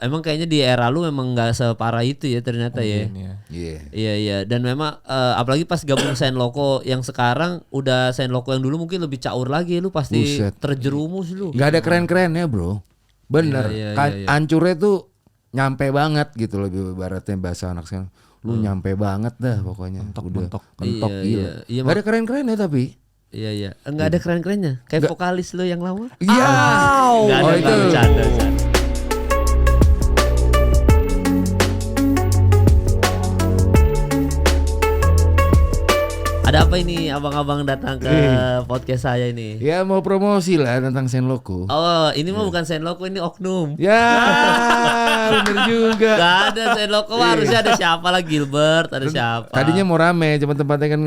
emang kayaknya di era lu memang nggak separah itu ya ternyata ya. Iya. Dan memang apalagi pas gabung Saint Loco yang sekarang udah Saint Loco yang dulu mungkin lebih caur lagi, lu pasti terjerumus lu. Gak ada keren-kerennya bro. Bener. Hancurnya tuh nyampe banget gitu lebih ibaratnya bahasa anak sekarang. Lu nyampe banget dah pokoknya. Mentok gila. Iya, gak ada keren-kerennya tapi. Iya. Enggak ada keren-kerennya. Kayak vokalis lu yang lama. Iya. Enggak ada, itu. Bercanda. Ada apa ini abang-abang datang ke podcast saya ini? Ya mau promosi lah tentang Saint Loco. Oh, ini mah bukan Saint Loco, ini oknum. Ya, bener juga. Gak ada Saint Loco, harusnya ada siapa lah, Gilbert, ada siapa. Tadinya mau rame, cuma tempatnya kan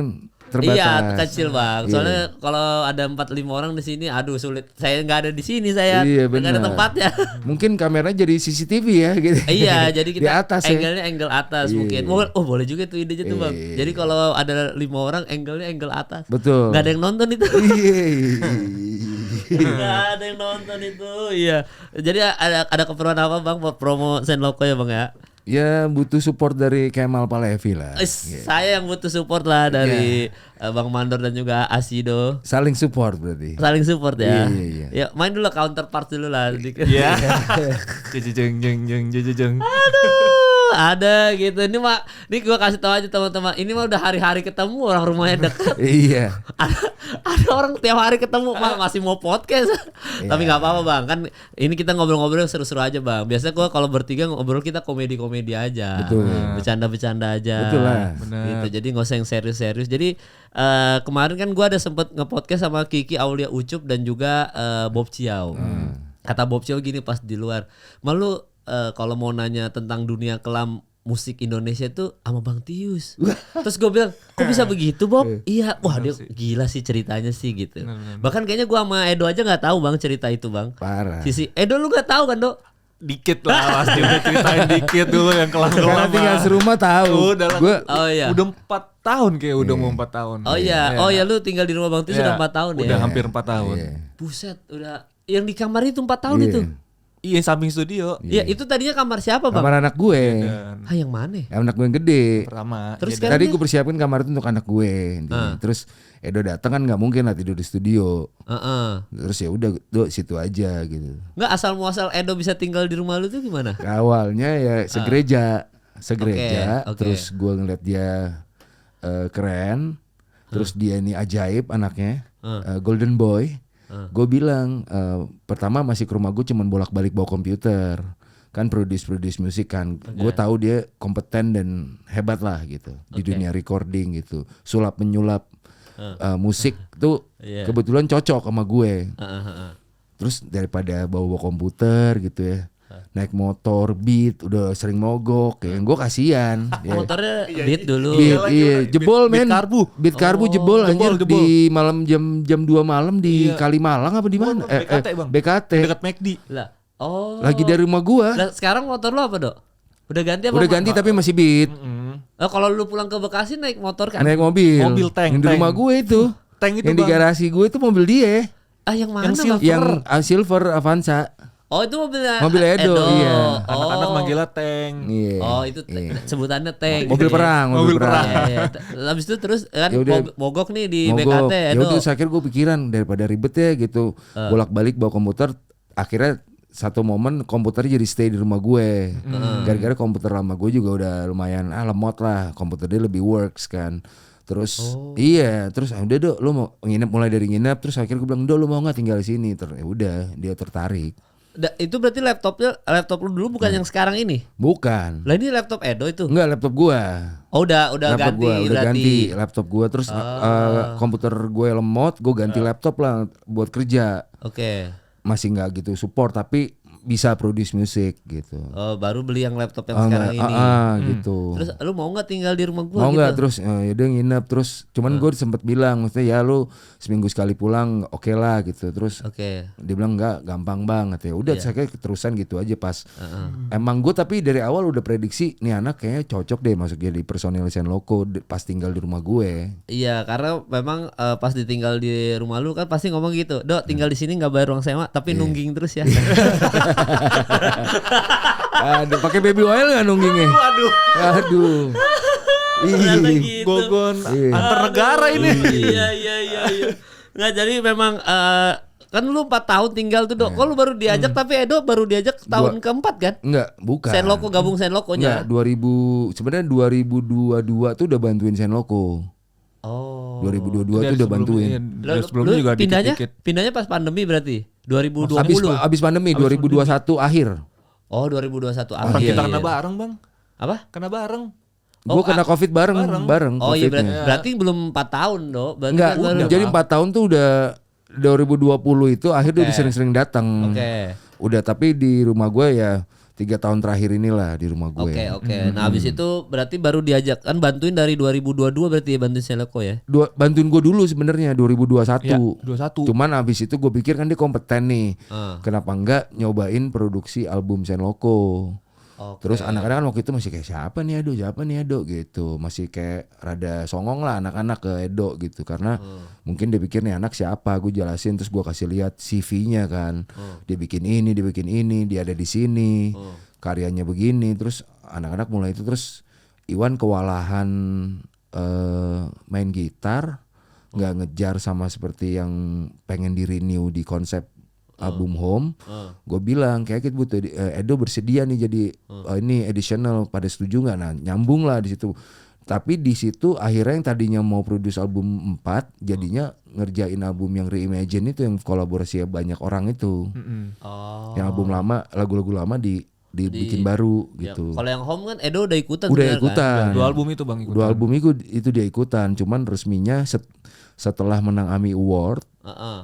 terbatas. Iya, kecil bang. Soalnya kalau ada 4-5 orang di sini, aduh sulit. Saya nggak ada di sini, saya nggak ada tempatnya. Mungkin kameranya jadi CCTV ya, gitu. Iya, jadi kita di atas angle-nya angle atas mungkin. Oh boleh juga tuh idenya tuh bang. Jadi kalau ada 5 orang, angle-nya angle atas. Betul. Nggak ada yang nonton itu. Iya. Nggak ada yang nonton itu. Iya. Jadi ada keperluan apa bang buat promo Saint Loco ya bang ya? Ya butuh support dari Kemal Palevi lah. Saya yang butuh support lah dari Bang Mandor dan juga Asido. Saling support berarti. Saling support ya. Iya. Ya main dulu counterpart dulu lah. Iya. Jeng. Aduh, ada gitu. Ini gua kasih tahu aja teman-teman. Ini mah udah hari-hari ketemu, orang rumahnya dekat. Iya. Ada orang tiap hari ketemu masih mau podcast. Tapi nggak apa-apa bang. Kan ini kita ngobrol-ngobrol seru-seru aja bang. Biasanya gua kalau bertiga ngobrol kita komedi-komedi aja. Betul. Bercanda-bercanda aja. Betul lah. Gitu. Jadi nggak usah yang serius-serius. Jadi kemarin kan gua ada sempet nge-podcast sama Kiki Aulia Ucup dan juga Bob Ciao. Kata Bob Ciao gini pas di luar, malu kalau mau nanya tentang dunia kelam musik Indonesia tuh sama Bang Tius. Terus gue bilang, kok bisa begitu Bob? Iya, wah dia gila sih ceritanya sih gitu. Bahkan kayaknya gue sama Edo aja nggak tahu bang cerita itu bang. Parah. Sisi Edo lu nggak tahu kan Dok? Dikit lah pasti udah ceritain dikit dulu yang kelam-kelam. Karena tinggal serumah tahu. Udah 4 tahun kayak udah mau 4 tahun. Oh iya lu tinggal di rumah Bang Tius udah 4 tahun ya. Udah hampir 4 tahun. Buset, udah yang di kamar itu 4 tahun itu. Iya samping studio. Iya itu tadinya kamar siapa bang? Kamar anak gue. Yang mana? Anak gue yang gede. Pertama. Terus tadi gue persiapin kamar itu untuk anak gue. Terus Edo datang kan nggak mungkin lah tidur di studio. Terus ya udah situ aja gitu. Nggak asal muasal Edo bisa tinggal di rumah lu tuh gimana? Awalnya ya segereja. Okay. Terus gue ngeliat dia keren. Terus dia ini ajaib anaknya. Golden Boy. Gue bilang pertama masih ke rumah gue cuman bolak-balik bawa komputer kan produce musik kan. Gue tahu dia kompeten dan hebat lah gitu di dunia recording gitu, sulap menyulap musik tuh kebetulan cocok sama gue. Terus daripada bawa komputer gitu ya, naik motor beat udah sering mogok ya, gue kasihan. Motornya beat dulu. Iya, jebol men. Beat karbu jebol anjir jebol. di malam jam 2 malam di Kalimalang apa di mana? BKT bang. BKT. Dekat McD. Lah. Lagi dari rumah gua. Lah sekarang motor lu apa, Dok? Udah ganti apa? Udah ganti tapi masih beat. Kalau lu pulang ke Bekasi naik motor kan? Naik mobil. Mobil tank. Yang di rumah gue itu. Tank itu yang di garasi gue itu mobil dia. Yang mana? Yang silver Avanza. Oh itu mobil Edo. Iya. Anak-anak manggilnya tank. Iya. Oh itu sebutannya tank. Mobil perang. Iya. Habis itu terus kan mogok nih di BKT Edo. Ya udah akhirnya gue pikiran daripada ribet ya gitu. Bolak-balik bawa komputer. Akhirnya satu momen komputernya jadi stay di rumah gue. Gara-gara komputer lama gue juga udah lumayan lemot lah. Komputer dia lebih works kan. Terus terus udah Dok lu mau nginep, mulai dari nginep. Terus akhirnya gue bilang Dok lu mau gak tinggal di sini? Udah dia tertarik. Itu berarti laptop lu dulu bukan yang sekarang ini? Bukan. Lah ini laptop Edo itu? Enggak, laptop gua. Oh udah laptop ganti gua, udah berarti. ganti laptop gua. Terus komputer gue lemot, gua ganti laptop lah buat kerja. Oke. Masih nggak gitu support tapi bisa produce music gitu. Oh, baru beli yang laptop yang sekarang ini. Gitu. Terus lu mau nggak tinggal di rumah gua? Mau nggak gitu? terus yaudah nginep terus. Cuman gue sempet bilang, maksudnya ya lu seminggu sekali pulang oke lah gitu. Terus dia bilang nggak, gampang banget ya. Udah saya keterusan gitu aja pas. Emang gue tapi dari awal udah prediksi nih anak kayaknya cocok deh masuk jadi personil Saint Loco pas tinggal di rumah gue. Iya karena memang pas ditinggal di rumah lu kan pasti ngomong gitu, Dok tinggal di sini nggak bayar ruang sewa tapi nungging terus ya. Aduh, pakai baby oil nggak nunggingnya? Aduh. Ternyata Ih. gitu. Gogon Iya. antar negara ini. Iya. Nggak, jadi memang kan lu 4 tahun tinggal tuh, Dok. Kok lu baru diajak, tapi Edo baru diajak tahun keempat kan? Enggak, bukan. Senloko, gabung Senlokonya. Enggak, sebenarnya 2022 tuh udah bantuin Senloko. Oh. 2022 tuh Dari udah sebelum- bantuin. iya, dari Lu sebelumnya juga dikit-dikit. pindahnya pas pandemi berarti 2020. Abis pandemi 2021 akhir. Oh, 2021 Orang akhir. kita kena bareng, Bang. Apa? Kena bareng. Gue kena Covid bareng. Oh iya, Covidnya. berarti belum 4 tahun, Dok. Berarti Enggak, kan baru- jadi 4 tahun tuh udah 2020 itu akhirnya udah sering-sering datang. Oke. Udah, tapi di rumah gue ya 3 tahun terakhir inilah di rumah gue. Oke. Nah, habis itu berarti baru diajak kan bantuin dari 2022 berarti ya, bantuin Senloko ya. Bantuin gue dulu sebenarnya 2021. Iya, 21. Cuman abis itu gue pikir kan dia kompeten nih. Ah. Kenapa enggak nyobain produksi album Senloko. Oke. Terus anak-anak kan waktu itu masih kayak siapa nih Edo gitu. Masih kayak rada songong lah anak-anak ke Edo gitu. Karena mungkin dia pikir nih anak siapa. Gue jelasin, terus gue kasih lihat CV-nya kan. Dia bikin ini, dia ada di sini. Karyanya begini. Terus anak-anak mulai itu, terus Iwan kewalahan main gitar. Nggak ngejar sama seperti yang pengen di renew di konsep album Home. Gue bilang kayak gitu butuh Edo bersedia nih jadi ini additional, pada setuju nggak? Nah, nyambung lah di situ. Tapi di situ akhirnya yang tadinya mau produce album 4 jadinya ngerjain album yang Reimagine itu, yang kolaborasi banyak orang itu. Oh. Yang album lama, lagu-lagu lama dibikin baru Ya, gitu. kalau yang Home kan Edo udah ikutan. Udah sebenarnya ikutan. Kan? 2 album itu, Bang, ikutan. 2 album itu dia ikutan, cuman resminya setelah menang AMI Award,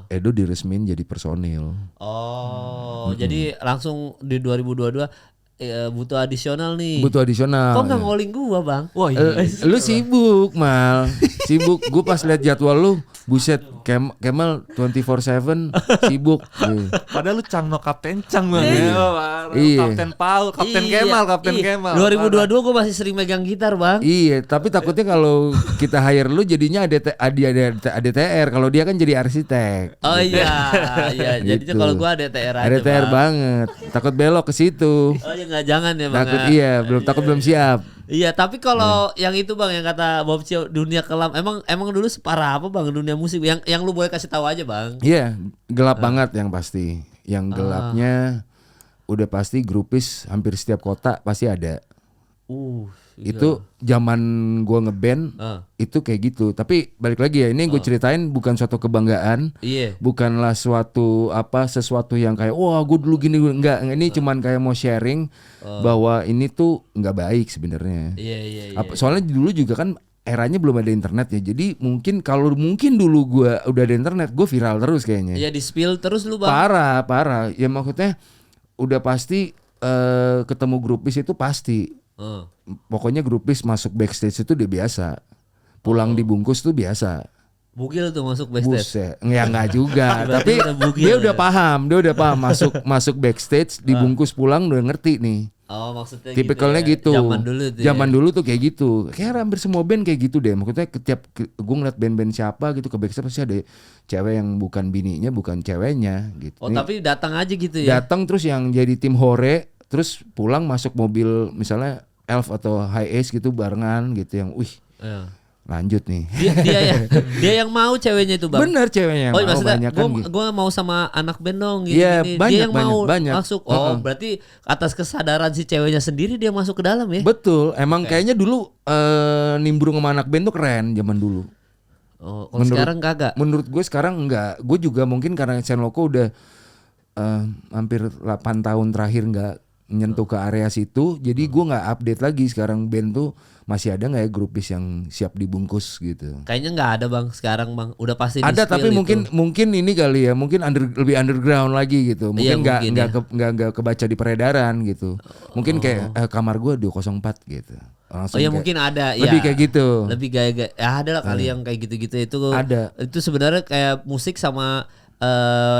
Edo diresmin jadi personil. Oh, jadi langsung di 2022 butuh adisional nih. Butuh adisional. Kok nggak ngoling gua, Bang? Wah, iya. Lu sibuk, Mal. Sibuk. Gue pas liat jadwal lu, buset, Kemal 24/7 sibuk. Padahal lu Cang no Kapten Cang, Bang. Iya. Kapten Paul, Kapten Iya, Kapten iya. Kemal. 2022 gua masih sering megang gitar, Bang. Iya, tapi takutnya kalau kita hire lu jadinya ADTR. Kalau dia kan jadi arsitek. Oh iya, iya. Jadinya Gitu. kalau gua ADTR aja. ADTR Bang. banget. Takut belok ke situ. Oh ya nggak, jangan ya, Bang. Takut ya. belum siap. Iya, tapi kalau yang itu, Bang, yang kata Bob Cio, dunia kelam, emang dulu separah apa, Bang, dunia musik? Yang lu boleh kasih tahu aja, Bang. Iya, gelap banget yang pasti. Yang gelapnya udah pasti grupis hampir setiap kota pasti ada. Itu zaman gua ngeband itu kayak gitu. Tapi balik lagi ya, ini gue ceritain bukan suatu kebanggaan. Iya. Bukanlah sesuatu yang kayak wah gue dulu gini, enggak. Ini cuman kayak mau sharing bahwa ini tuh nggak baik sebenarnya. Iya. Soalnya dulu juga kan eranya belum ada internet ya. Jadi mungkin dulu gua udah ada internet, gue viral terus kayaknya. Iya, di spill terus lu, Bang. Parah. Ya maksudnya udah pasti ketemu grupis itu pasti. Pokoknya grupis masuk backstage itu udah biasa. Pulang dibungkus tuh biasa. Bugil tuh masuk backstage. Buset, ya nggak juga. Berarti Tapi udah bugil dia ya? udah paham masuk backstage, dibungkus pulang udah ngerti nih. Oh, maksudnya Tipikalnya gitu. gitu. Ya. Zaman dulu tuh. Zaman dulu tuh kayak gitu. Kayak hampir semua band kayak gitu deh. Maksudnya gue ngeliat band-band siapa gitu ke backstage pasti ada cewek yang bukan bininya, bukan ceweknya gitu. Oh, Nih, tapi datang aja gitu ya. datang terus yang jadi tim hore, terus pulang masuk mobil misalnya Elf atau High Ace gitu barengan gitu, yang Iya. lanjut nih. Dia yang mau ceweknya itu, Bang. Bener ceweknya. Oh, mau maksudnya banyak kan gitu. gue mau sama anak band dong gini, Iya, gini. banyak, Dia yang mau banyak. masuk. Oh, berarti atas kesadaran si ceweknya sendiri dia masuk ke dalam ya. Betul, emang kayaknya dulu nimbrung sama anak band tuh keren zaman dulu. Oh, kalau sekarang kagak. Menurut gue sekarang enggak. Gue juga mungkin karena Senloko udah hampir 8 tahun terakhir enggak nyentuh ke area situ, jadi gue nggak update lagi sekarang band tuh masih ada nggak ya grupis yang siap dibungkus gitu. Kayaknya nggak ada, Bang, sekarang, Bang. Udah pasti Ada, di-spill tapi itu. mungkin ini kali ya, mungkin lebih underground lagi gitu. Iya, Mungkin mungkin nggak kebaca di peredaran gitu. Mungkin kayak kamar gue 204 gitu. Langsung Oh ya, kayak- mungkin ada. lebih ya. kayak gitu. Lebih gaya-gaya. Ya ada lah kali yang kayak gitu-gitu itu. Ada. Itu sebenarnya kayak musik sama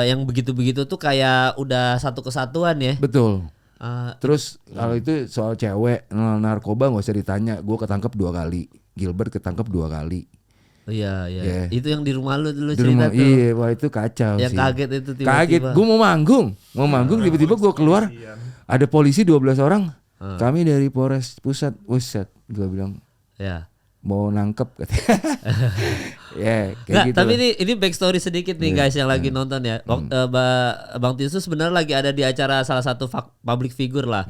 yang begitu-begitu tuh kayak udah satu kesatuan ya. Betul. Eh, Terus kalau itu soal cewek narkoba nggak usah ditanya. Gue ketangkep 2 kali. Gilbert ketangkep 2 kali. iya. Yeah. Itu yang di rumah lu Di dulu cerita rumah, tuh. iya, wah itu kacau Yang sih. kaget itu tiba-tiba. Kaget, gue mau manggung tiba-tiba gue keluar Ada polisi 12 orang. Kami dari Polres Pusat. Buset, gue bilang Ya. mau nangkep katanya. Ya, kayak Nggak, gitu. tapi lah. ini backstory sedikit nih guys yang lagi nonton ya. Bang Tius tuh sebenarnya lagi ada di acara salah satu public figure lah.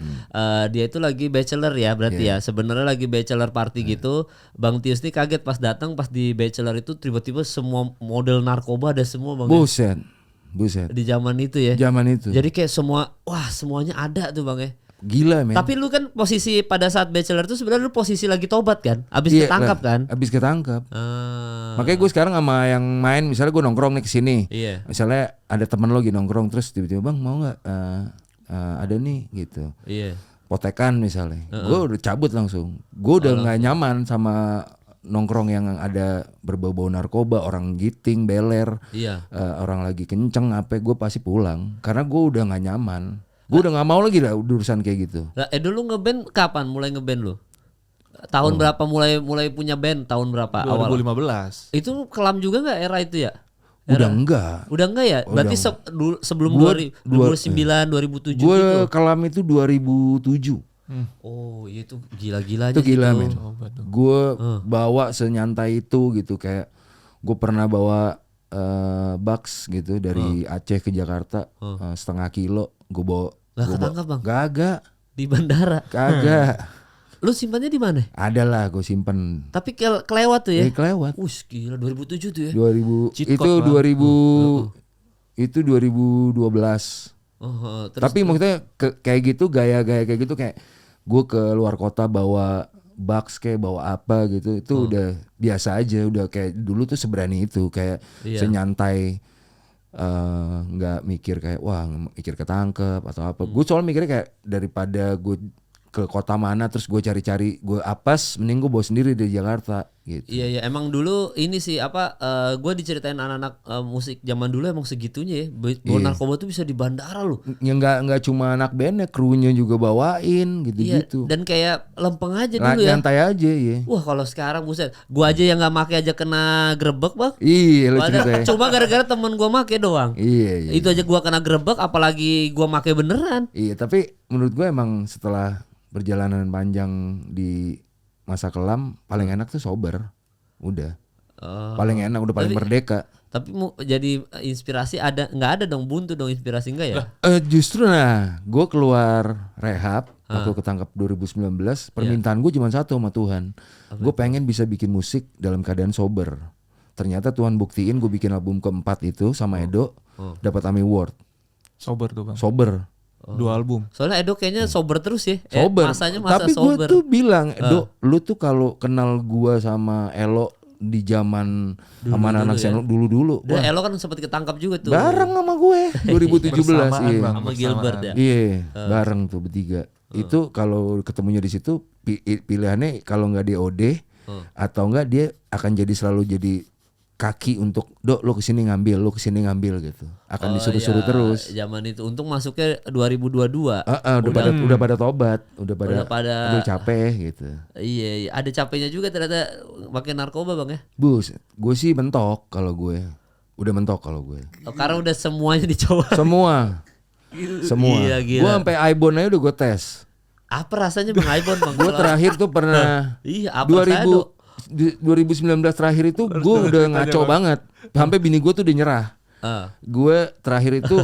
Dia itu lagi bachelor ya berarti ya. Sebenarnya lagi bachelor party gitu. Bang Tius nih kaget pas datang pas di bachelor itu tiba-tiba semua model narkoba ada semua Bang. Buset. Di zaman itu ya. Zaman itu. Jadi kayak semuanya ada tuh Bang ya. Gila men. Tapi lu kan posisi pada saat bachelor tuh sebenarnya lu posisi lagi tobat kan? Abis Iya, ketangkap lah. kan? Abis ketangkap. Ah, Makanya gue sekarang sama yang main, misalnya gue nongkrong nih kesini. Iya. Misalnya ada temen lo lagi nongkrong terus tiba-tiba bang mau nggak ada nih gitu. Iya. Potekan misalnya. Gue udah cabut langsung. Gue udah nggak nyaman sama nongkrong yang ada berbau-bau narkoba, orang giting, beler, Iya. orang lagi kenceng apa, gue pasti pulang. Karena gue udah nggak nyaman. Gue udah nggak mau lagi lah urusan kayak gitu. Nah, dulu ngeband kapan? Mulai ngeband lu? Tahun berapa mulai punya band? Tahun berapa awal? 2015. Itu kelam juga nggak era itu ya? Udah enggak. Udah enggak ya? Berarti sebelum 2009, 2007 Gue gitu. kelam itu 2007. Oh, iya itu gila-gilanya Itu gila gitu. men. Gue bawa senyantai itu gitu, kayak gue pernah bawa Bucks gitu dari Aceh ke Jakarta, 1/2 kilo gue bawa. Nggak ketangkap bang? Kagak. Di bandara. Kagak. Lu simpannya di mana? Ada lah gue simpen. Tapi kelewat tuh ya? Kelewat. Gila 2007 tuh ya. 2000 Cheat itu code, 2000 itu 2012. Terus Tapi maksudnya kayak gitu, gaya-gaya kayak gitu, kayak gue ke luar kota bawa Bucks kayak bawa apa gitu, itu udah biasa aja, udah kayak dulu tuh seberani itu, kayak senyantai, nggak mikir kayak wah mikir ketangkep atau apa. Gue soal mikirnya kayak daripada gue ke kota mana terus gue cari-cari gue apes, mending gue bawa sendiri dari Jakarta gitu. Iya emang dulu ini sih gue diceritain anak-anak musik zaman dulu emang segitunya ya. Bawa narkoba tuh bisa di bandara loh. Ya nggak cuma anak bandnya, krunya juga bawain gitu-gitu. Dan kayak lempeng aja dulu ya. Nyantai aja ya. Wah kalau sekarang buset, gua aja yang nggak make aja kena grebek bang. Iya, lu ceritanya. Cuma gara-gara temen gua make doang. Iya. Itu aja gua kena grebek, apalagi gua make beneran. Iya, tapi menurut gue emang setelah perjalanan panjang di masa kelam paling enak tuh sober. Udah. Paling enak, udah paling merdeka. Tapi jadi inspirasi nggak ada dong, buntu dong inspirasi enggak ya? Justru gue keluar rehab waktu ketangkap 2019, permintaan gue cuma satu sama Tuhan. Gue pengen bisa bikin musik dalam keadaan sober. Ternyata Tuhan buktiin, gue bikin album keempat itu sama Edo, dapat AMI Award. Sober tuh bang. Sober. 2 album. Soalnya Edo kayaknya sober terus ya. Sober. Masanya masa tapi sober. gue tuh bilang, Edo, lu tuh kalau kenal gue sama Elo di zaman sama anak Senok dulu. Dan Elo kan sempat ketangkap juga tuh. Bareng sama gue 2017 Bersamaan, iya. Bang. Sama Gilbert ya. Iya, bareng tuh bertiga. Itu kalau ketemunya di situ pilihannya kalau nggak di OD atau nggak dia akan jadi selalu jadi kaki untuk Dok lu kesini ngambil, lu kesini ngambil gitu. Akan disuruh-suruh terus. Zaman itu untung masuknya 2022. Udah pada tobat, udah pada aduh capek gitu. Iya, ada capeknya juga ternyata pakai narkoba bang ya. Bus, gue sih mentok kalau gue. Udah mentok kalau gue. Karena udah semuanya dicoba. Semua. Gila. Gue sampai Ibon aja udah gue tes. Apa rasanya bang Ibon bang? Gue terakhir tuh pernah Iya, apa 2019 terakhir itu gue udah ngaco banget. Sampai bini gue tuh udah nyerah. Gue terakhir itu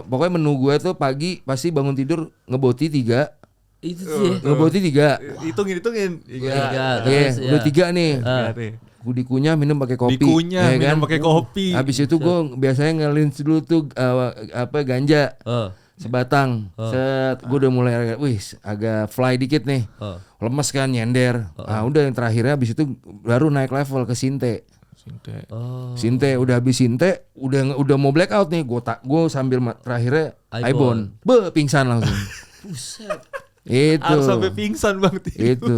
pokoknya menu gue tuh pagi pasti bangun tidur ngeboti 3. Itu sih. Ngeboti 3. Hitungin. Iya, Udah 3 nih. Gue dikunyah minum pakai kopi. Dikunyah minum pakai kopi. Habis itu gue biasanya ngelins dulu tuh ganja. Sebatang. Set, gue udah mulai agak fly dikit nih. Lemes kan, nyender. Udah yang terakhirnya habis itu baru naik level ke Sinte. Sinte udah habis Sinte, udah mau blackout nih. Gue sambil terakhirnya Ibon. Pingsan langsung. Buset. Itu. Harus sampai pingsan bang. Itu.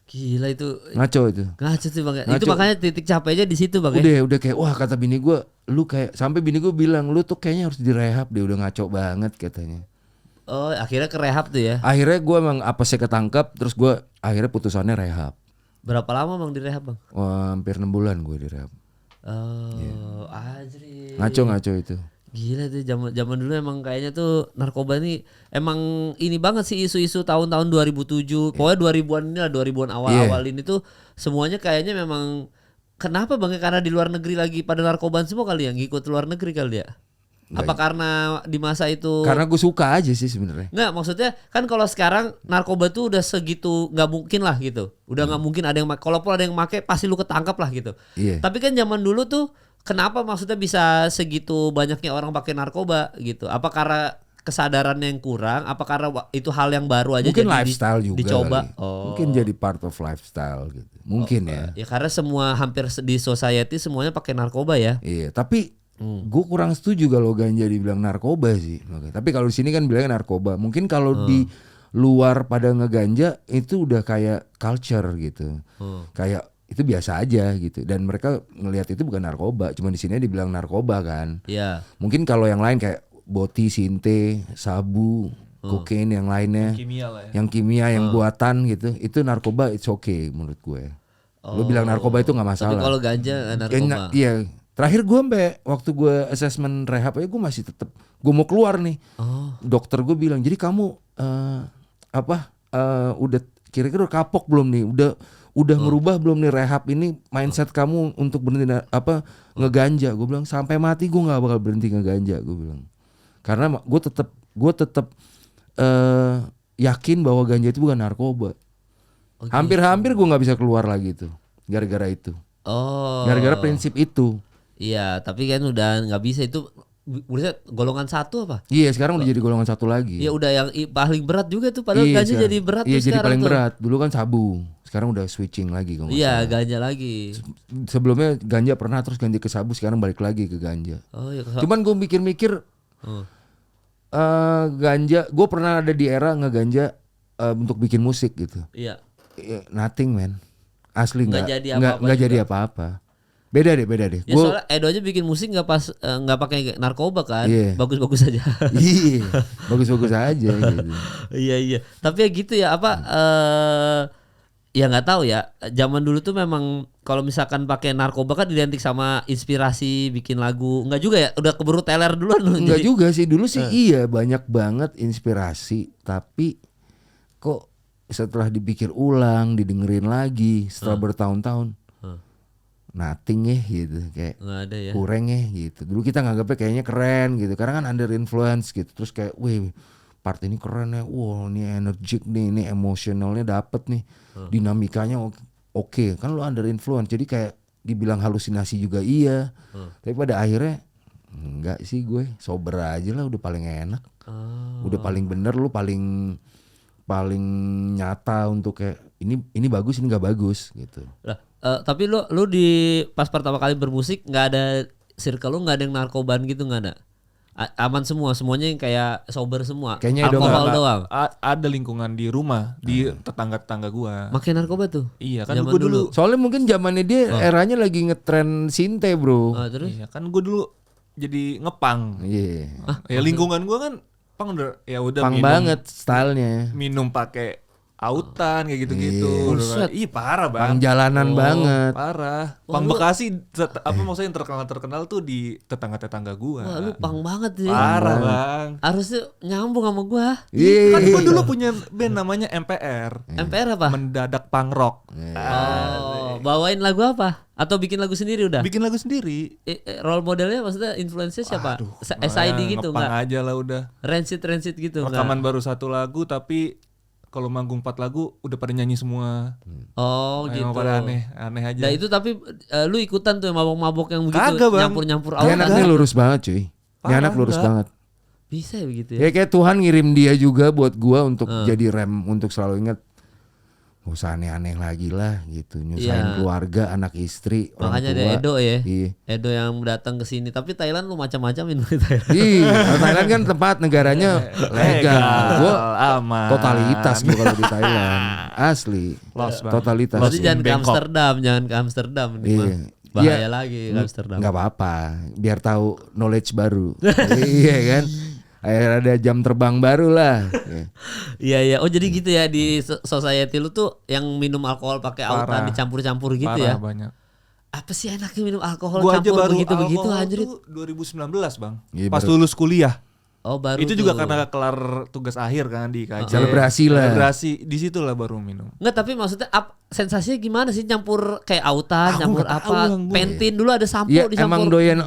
Gila itu. Ngaco itu. Ngaco tuh bang. Itu makanya titik capeknya di situ bang. Udah kayak wah kata bini gue, lu kayak sampai bini gue bilang lu tuh kayaknya harus direhab deh, udah ngaco banget katanya. Oh akhirnya ke rehab tuh ya. Akhirnya gue emang apa sih ketangkep, terus gue akhirnya putusannya rehab. Berapa lama bang di rehab bang? Wah, hampir 6 bulan gue di rehab. Ajri. Ngaco itu. Gila tuh zaman dulu emang kayaknya tuh narkoba nih emang ini banget sih isu-isu tahun-tahun 2007. Pokoknya 2000-an ini lah 2000-an awal-awal ini tuh semuanya kayaknya memang kenapa Bang? Karena di luar negeri lagi pada narkobaan semua kali yang ngikut luar negeri kali ya. Apa karena di masa itu Karena gue suka aja sih sebenarnya. Nggak, maksudnya kan kalau sekarang narkoba tuh udah segitu nggak mungkin lah gitu. Udah nggak mungkin ada yang kalaupun ada yang make pasti lu ketangkap lah gitu. Iya. Tapi kan zaman dulu tuh kenapa maksudnya bisa segitu banyaknya orang pakai narkoba gitu? Apa karena kesadaran yang kurang? Apa karena itu hal yang baru aja Mungkin jadi lifestyle juga dicoba? kali. Mungkin jadi part of lifestyle gitu. Mungkin ya. Ya karena semua hampir di society semuanya pakai narkoba ya. Iya, tapi gue kurang setuju kalau ganja dibilang narkoba sih. Oke. Tapi kalau di sini kan bilangnya narkoba. Mungkin kalau di luar pada ngeganja itu udah kayak culture gitu. Kayak itu biasa aja gitu. Dan mereka ngelihat itu bukan narkoba. Cuma di sini dibilang narkoba kan. Iya. Mungkin kalau yang lain kayak boti, sinte, sabu, kokain yang lainnya. Kimia lah ya. Yang kimia, yang buatan gitu. Itu narkoba it's okay menurut gue. Lu bilang narkoba itu gak masalah. Tapi kalau ganja narkoba. Iya. Terakhir gue waktu gue assessment rehab aja gue masih tetap gue mau keluar nih. Dokter gue bilang jadi kamu udah kira-kira udah kapok belum nih? Udah merubah belum nih rehab ini mindset kamu untuk berhenti ngeganja? Gue bilang sampai mati gue nggak bakal berhenti ngeganja. Gue bilang karena gue tetap yakin bahwa ganja itu bukan narkoba. Hampir-hampir gue nggak bisa keluar lagi tuh gara-gara itu. Gara-gara prinsip itu. Iya, tapi kan udah nggak bisa itu. Udah golongan 1 apa? Iya, sekarang udah jadi golongan 1 lagi. Ya udah yang paling berat juga tuh, padahal ganja jadi berat iya, tuh jadi sekarang paling tuh. berat. Dulu kan sabu, sekarang udah switching lagi kalau nggak Iya, salah. ganja lagi. Sebelumnya ganja pernah terus ganti ke sabu, sekarang balik lagi ke ganja. Oh iya. Cuman gue mikir-mikir ganja, gue pernah ada di era ngeganja untuk bikin musik gitu. Iya. Nothing man, asli Nggak nggak jadi jadi apa-apa. Beda deh. Ya soalnya Edo aja bikin musik nggak pakai narkoba kan, Iya. bagus-bagus aja. Iya, bagus-bagus aja gitu. Iya. Tapi ya gitu ya ya nggak tahu ya. Zaman dulu tuh memang kalau misalkan pakai narkoba kan identik sama inspirasi bikin lagu. Enggak juga ya, udah keburu teler duluan lu. Enggak juga sih, dulu sih iya banyak banget inspirasi, tapi kok setelah dipikir ulang, didengerin lagi setelah bertahun-tahun. Nothing gitu, kayak Nggak ada ya. kurang gitu. Dulu kita nganggapnya kayaknya keren gitu, karena kan under influence gitu. Terus kayak, wih part ini keren ya, wow ini energik nih, ini emosionalnya dapet nih, dinamikanya oke. Kan lu under influence, jadi kayak dibilang halusinasi juga iya. Tapi pada akhirnya enggak sih, gue sober aja lah, udah paling enak, udah paling bener, lu paling nyata untuk kayak ini bagus, ini nggak bagus gitu. Lah, tapi lu di pas pertama kali bermusik nggak ada circle lu nggak ada yang narkoban gitu, nggak ada? Aman semuanya yang kayak sober semua. Kayaknya alkohol doang. Ada lingkungan di rumah, di tetangga-tetangga gua. Makin narkoba tuh. Iya kan Zaman gua dulu. Soalnya mungkin zamannya dia eranya lagi ngetren sinte bro. Terus Iya kan gua dulu jadi ngepang. Iya. Ya lingkungan gua kan pang ya udah Pang banget stylenya. minum pakai autan kayak gitu-gitu. Buset. Ih parah Pang banget. jalanan banget. Parah. Pang Bekasi apa maksudnya yang terkenal tuh di tetangga-tetangga gua. wah lu pang banget sih. Parah bang. Harusnya nyambung sama gua. Kan gua dulu punya band namanya MPR. MPR apa? Mendadak Punk Rock. Oh, bawain lagu apa? Atau bikin lagu sendiri udah? Bikin lagu sendiri. Role modelnya maksudnya influence-nya siapa? Aduh, SID gitu ngepang enggak? aja lah udah. Rancid gitu enggak? Rekaman baru 1 lagu tapi kalau manggung 4 lagu udah pada nyanyi semua. Oh gitu. Emang pada aneh aja. Nah itu tapi lu ikutan tuh yang mabok-mabok yang begitu Kagak, Bang. nyampur-nyampur Dia autan. anaknya lurus banget cuy. Dia Parah, anak lurus enggak. banget. Bisa ya begitu ya. Ya kayak Tuhan ngirim dia juga buat gua untuk jadi rem untuk selalu ingat. Gak usah aneh-aneh lagi lah gitu, nyusahin keluarga, anak istri, orang Makanya tua. ada Edo ya. Iya. Edo yang datang ke sini. Tapi Thailand lu macam-macamin di Thailand. Iya, Thailand kan tempat negaranya legal. Gua aman. totalitas gua kalau di Thailand. Asli. Lost, Bang. Totalitas. Berarti in jangan ke Bangkok. Amsterdam, nih, Iya. mah. Bahaya Iya. lagi ke Amsterdam. Nggak apa-apa, biar tahu knowledge baru. Iya kan? Ada jam terbang baru lah. Iya. Oh jadi gitu ya di society lu tuh yang minum alkohol pakai autan Parah. dicampur-campur gitu Parah ya. banyak. apa sih enaknya minum alkohol Gua aja campur baru begitu alkohol anjir. tuh 2019 bang. Iya, Pas baru. lulus kuliah. Oh baru Itu tuh. juga karena kelar tugas akhir kan di IKJ. Selebrasi lah. Selebrasi di situ lah baru minum. Enggak, tapi maksudnya sensasinya gimana sih campur kayak autan, Aku campur nggak tahu apa? yang gue. Pentin dulu ada sampo Ya dicampur. emang doyan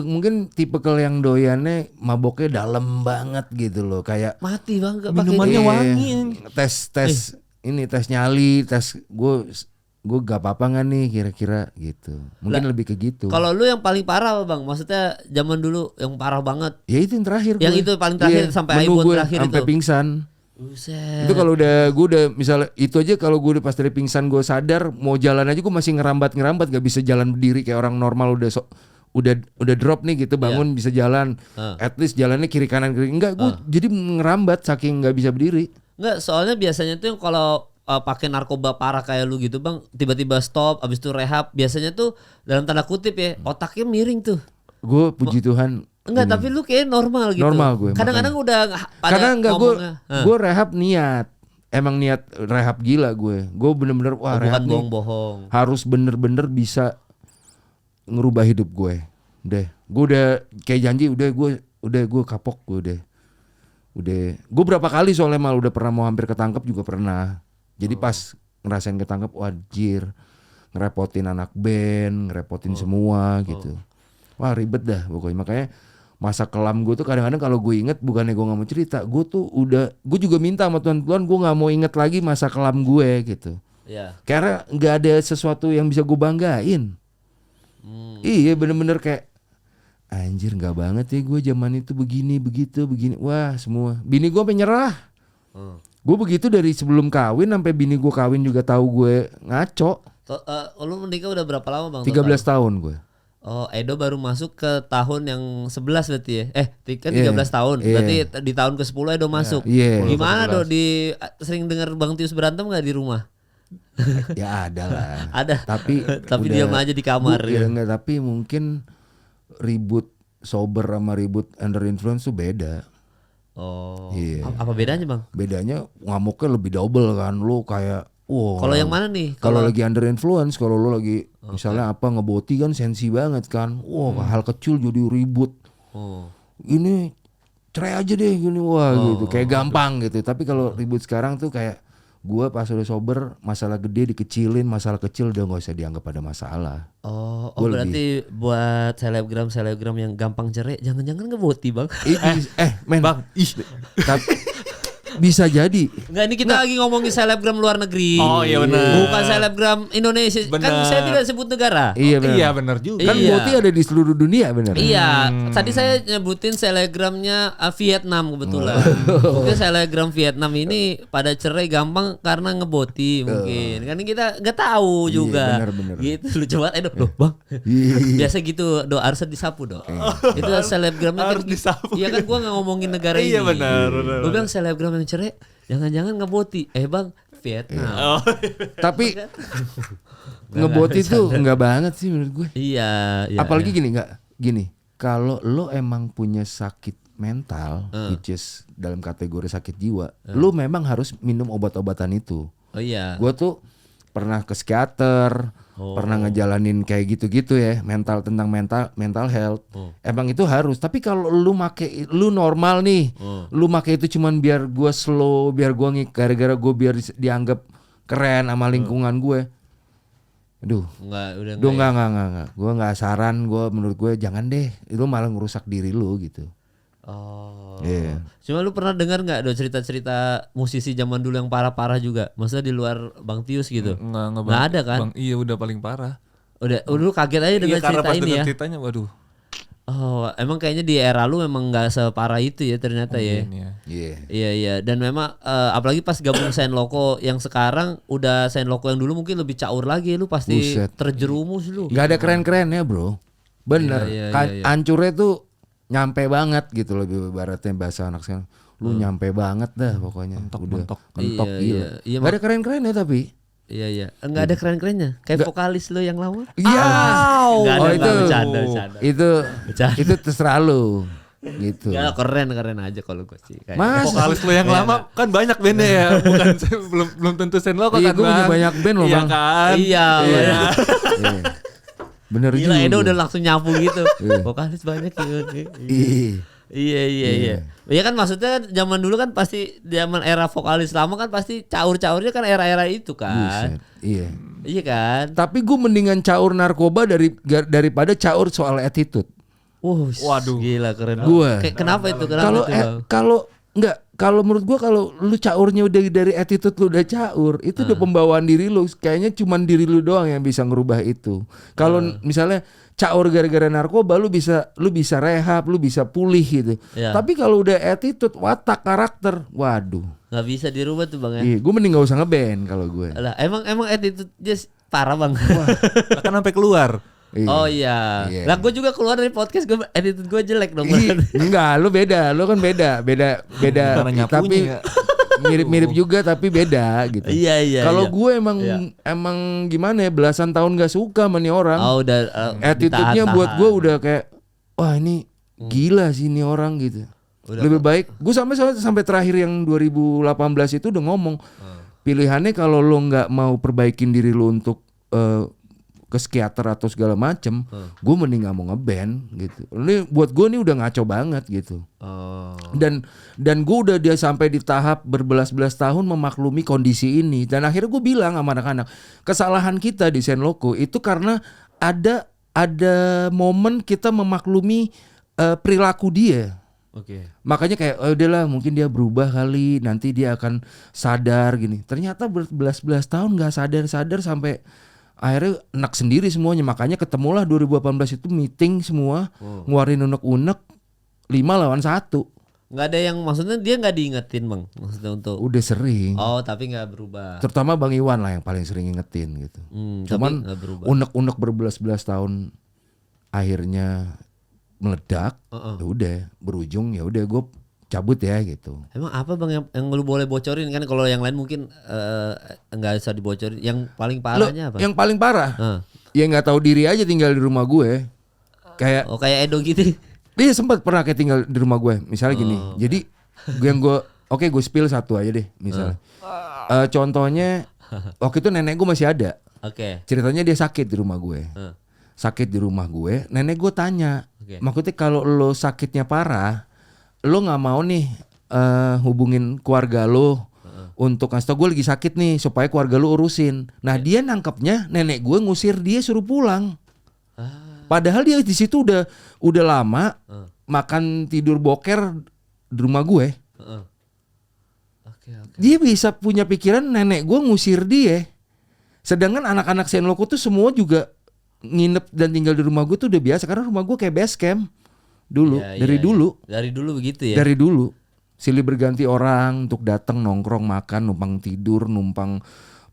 mungkin tipe yang doyannya maboknya dalam banget gitu loh, kayak Mati Bang enggak pakai Minumannya ini. wangi. tes ini tes nyali, tes gue gak apa-apa nggak nih kira-kira gitu. Mungkin Lah, lebih ke gitu. Kalau lu yang paling parah apa, Bang? Maksudnya zaman dulu yang parah banget. Ya itu yang terakhir. Yang gue. itu paling terakhir, sampai menu Aibon gue terakhir sampai itu. pingsan. Buset. Itu kalau gue udah misalnya itu aja, kalau gue udah pas dari pingsan gue sadar mau jalan aja gue masih ngerambat gak bisa jalan berdiri kayak orang normal, udah drop nih gitu, bangun bisa jalan. At least jalannya kiri kanan enggak, gue jadi ngerambat saking nggak bisa berdiri. Enggak, soalnya biasanya tuh yang kalau pakai narkoba parah kayak lu gitu Bang, tiba-tiba stop, abis itu rehab, biasanya tuh dalam tanda kutip ya, otaknya miring tuh. Gue puji Tuhan. Enggak, tapi lu kayak normal gitu. Normal gue, Kadang-kadang udah pada karena enggak ngomongnya. gue rehab niat. Emang niat rehab gila gue. Gue bener-bener wah bukan rehab nih bohong-bohong. harus bener-bener bisa ngerubah hidup gue. Gue udah kayak janji, udah gue kapok, gue gue berapa kali soalnya malah udah pernah mau hampir ketangkep juga pernah. Jadi pas ngerasain ketangkep, wajir, ngerepotin anak band, ngerepotin semua gitu. Wah ribet dah pokoknya. Makanya masa kelam gue tuh kadang-kadang kalau gue inget, bukannya gue nggak mau cerita, gue juga minta sama Tuhan, gue nggak mau inget lagi masa kelam gue gitu. Iya. Karena nggak ada sesuatu yang bisa gue banggain. Iya bener-bener kayak anjir nggak banget ya gue zaman itu begini. Wah semua bini gue penyerah. Gue begitu dari sebelum kawin sampai bini gue kawin juga tahu gue ngaco. Lu menikah udah berapa lama Bang? 13 tahun gue. Oh, Edo baru masuk ke tahun yang 11 berarti ya? Kan Iya, 13 tahun. iya. Berarti di tahun ke-10 Edo masuk. Iya. Gimana Do, sering dengar Bang Tius berantem gak di rumah? Ya ada lah. Ada. Tapi Tapi udah- diam aja di kamar. Ya enggak, tapi mungkin ribut sober sama ribut under influence tuh beda. Oh. Iya. Apa bedanya Bang? Bedanya ngamuknya lebih double kan. Lu kayak Kalau yang mana nih? Kalau lagi under influence, kalau lu lagi misalnya apa ngeboti kan sensi banget kan. Hal kecil jadi ribut. Ini cerai aja deh gini, gitu. Kayak gampang gitu. Tapi kalau ribut sekarang tuh kayak gua pas udah sober, masalah gede dikecilin, masalah kecil udah nggak usah dianggap ada masalah. Oh, Gua berarti buat selebgram yang gampang cerai, jangan-jangan ngeboti Bang. Men, Bang, tapi bisa jadi. Enggak, ini kita lagi ngomongin selebgram luar negeri. Oh, iya benar. Bukan selebgram Indonesia. Kan Benar. saya tidak sebut negara. Iya benar. Iya benar juga. Kan Iya. boti ada di seluruh dunia benar. Iya, tadi saya nyebutin selebgramnya Vietnam kebetulan. Mungkin selebgram Vietnam ini pada cerai gampang karena ngeboti mungkin. Kan kita nggak tahu juga. bener. Gitu lu coba loh Bang. Iya. Biasa gitu, harusnya disapu, Itu selebgramnya Harus disapu. Iya kan gua nggak ngomongin negara ini. Iya, benar. Gua bilang selebgram yang cerai jangan-jangan ngeboti. Bang, Vietnam. Tapi ngeboti tuh enggak banget sih menurut gue. Iya, Apalagi gini, kalau lo emang punya sakit mental, which is dalam kategori sakit jiwa, lo memang harus minum obat-obatan itu. Oh iya. Gue tuh pernah ke psikiater, pernah ngejalanin kayak gitu-gitu ya, tentang mental health. Emang itu harus. Tapi kalau lu normal nih, lu make itu cuman biar gue slow, biar gue gara-gara gue biar dianggap keren sama lingkungan gue. Aduh. Enggak. Gue nggak saran, menurut gue jangan deh. Itu malah ngerusak diri lu gitu. Oh. Iya. Cuma lu pernah dengar nggak cerita-cerita musisi zaman dulu yang parah-parah juga? Maksudnya di luar Bang Tius gitu? Nggak ada kan? Bang, iya udah paling parah. Udah lu kaget aja dengan Karena cerita pas ini denger ya. ceritanya, waduh. Oh, emang kayaknya di era lu memang nggak separah itu ya ternyata ya. Ini ya. Iya. Iya. Dan memang apalagi pas gabung Saint Loco yang sekarang udah Saint Loco yang dulu mungkin lebih caur lagi. Lu pasti Buset. terjerumus lu. Gak ada keren-kerennya bro. Bener. Iya. Hancurnya tuh nyampe banget gitu, lebih ibaratnya bahasa anak sekarang. Lu nyampe banget dah pokoknya. Mentok Iya, gila. iya, Gak ada keren-kerennya tapi. Iya. Enggak ada keren-kerennya. Kayak vokalis lu yang lama. Iya. Nggak ada, Oh Bang. itu. Bercanda. Bercanda. Itu terserah lu. Gitu. Ya keren aja kalau gue sih. Kayak. Mas, Vokalis lu yang lama kan banyak bandnya ya, bukan belum tentu Saint Loco iya, kan. gue punya Bang. banyak band loh Iya Bang. kan? Iya. Iya. Bener Gila, juga. Edo udah langsung nyapu gitu. Vokalis banyak ya. Iya. Ya kan maksudnya zaman dulu kan pasti zaman era vokalis lama kan pasti caur-caurnya kan era-era itu kan. Buset, iya. Iya kan? Tapi gue mendingan caur narkoba daripada caur soal attitude. Waduh. Gila keren. Gua. Kenapa itu? Kenapa Kalau kalau menurut gua kalau lu caurnya udah dari attitude lu udah caur, itu udah pembawaan diri lu. Kayaknya cuman diri lu doang yang bisa ngerubah itu. Kalau misalnya caur gara-gara narkoba lu bisa rehab, lu bisa pulih gitu. Ya. Tapi kalau udah attitude, watak, karakter, waduh. Nggak bisa dirubah tuh Bang ya. Iya, gue mending gak usah ngeband kalau gue. Lah, emang attitude-nya parah Bang. Kan sampai keluar. Oh iya. Lah gue juga keluar dari podcast gue attitude gue jelek dong. Enggak, lu beda, lu kan beda, Gimana nyapunya tapi ya? mirip-mirip juga tapi beda gitu. Iya. Kalau gue emang gimana ya, belasan tahun gak suka sama nih orang. Oh udah Attitude-nya buat gue udah kayak wah ini gila sih ini orang gitu. Lebih baik gue sampai terakhir yang 2018 itu udah ngomong pilihannya kalau lo nggak mau perbaikin diri lo untuk ke psikiater atau segala macem, gue mending gak mau ngeband gitu. Ini buat gue nih udah ngaco banget gitu. Dan gue udah dia sampai di tahap berbelas-belas tahun memaklumi kondisi ini. Dan akhirnya gue bilang sama anak-anak, kesalahan kita di Senloko itu karena ada momen kita memaklumi perilaku dia. Oke. Makanya kayak udahlah mungkin dia berubah kali, nanti dia akan sadar gini. Ternyata berbelas-belas tahun gak sadar sampai akhirnya enak sendiri semuanya. Makanya ketemulah 2018 itu meeting semua, ngeluarin unek-unek 5 lawan 1. Nggak ada yang maksudnya dia nggak diingetin Bang, maksudnya untuk. Udah sering. Oh tapi nggak berubah. Terutama Bang Iwan lah yang paling sering ngingetin gitu. Cuman tapi nggak berubah. unek-unek berbelas-belas tahun akhirnya meledak. Ya udah berujung ya udah gue cabut ya gitu. Emang apa Bang yang lu boleh bocorin kan, kalau yang lain mungkin nggak usah dibocorin. Yang paling parahnya apa? Yang paling parah ya nggak tahu diri aja tinggal di rumah gue. Kayak Edo gitu. dia sempat pernah kayak tinggal di rumah gue. Misalnya gini. Jadi gue spill satu aja deh misalnya. Contohnya waktu itu nenek gue masih ada. Oke. Ceritanya dia sakit di rumah gue. Sakit di rumah gue. Nenek gue tanya, maksudnya kalau lo sakitnya parah, lo nggak mau nih hubungin keluarga lo untuk ngasih tau gue lagi sakit nih supaya keluarga lo urusin. Nah dia nangkepnya nenek gue ngusir dia suruh pulang. Padahal dia di situ udah lama makan tidur boker di rumah gue. Dia bisa punya pikiran nenek gue ngusir dia. Sedangkan anak-anak Senloko tuh semua juga nginep dan tinggal di rumah gue tuh udah biasa karena rumah gue kayak base camp dulu. Dulu. Dari dulu begitu ya. Dari dulu. Silih berganti orang untuk datang nongkrong makan, numpang tidur, numpang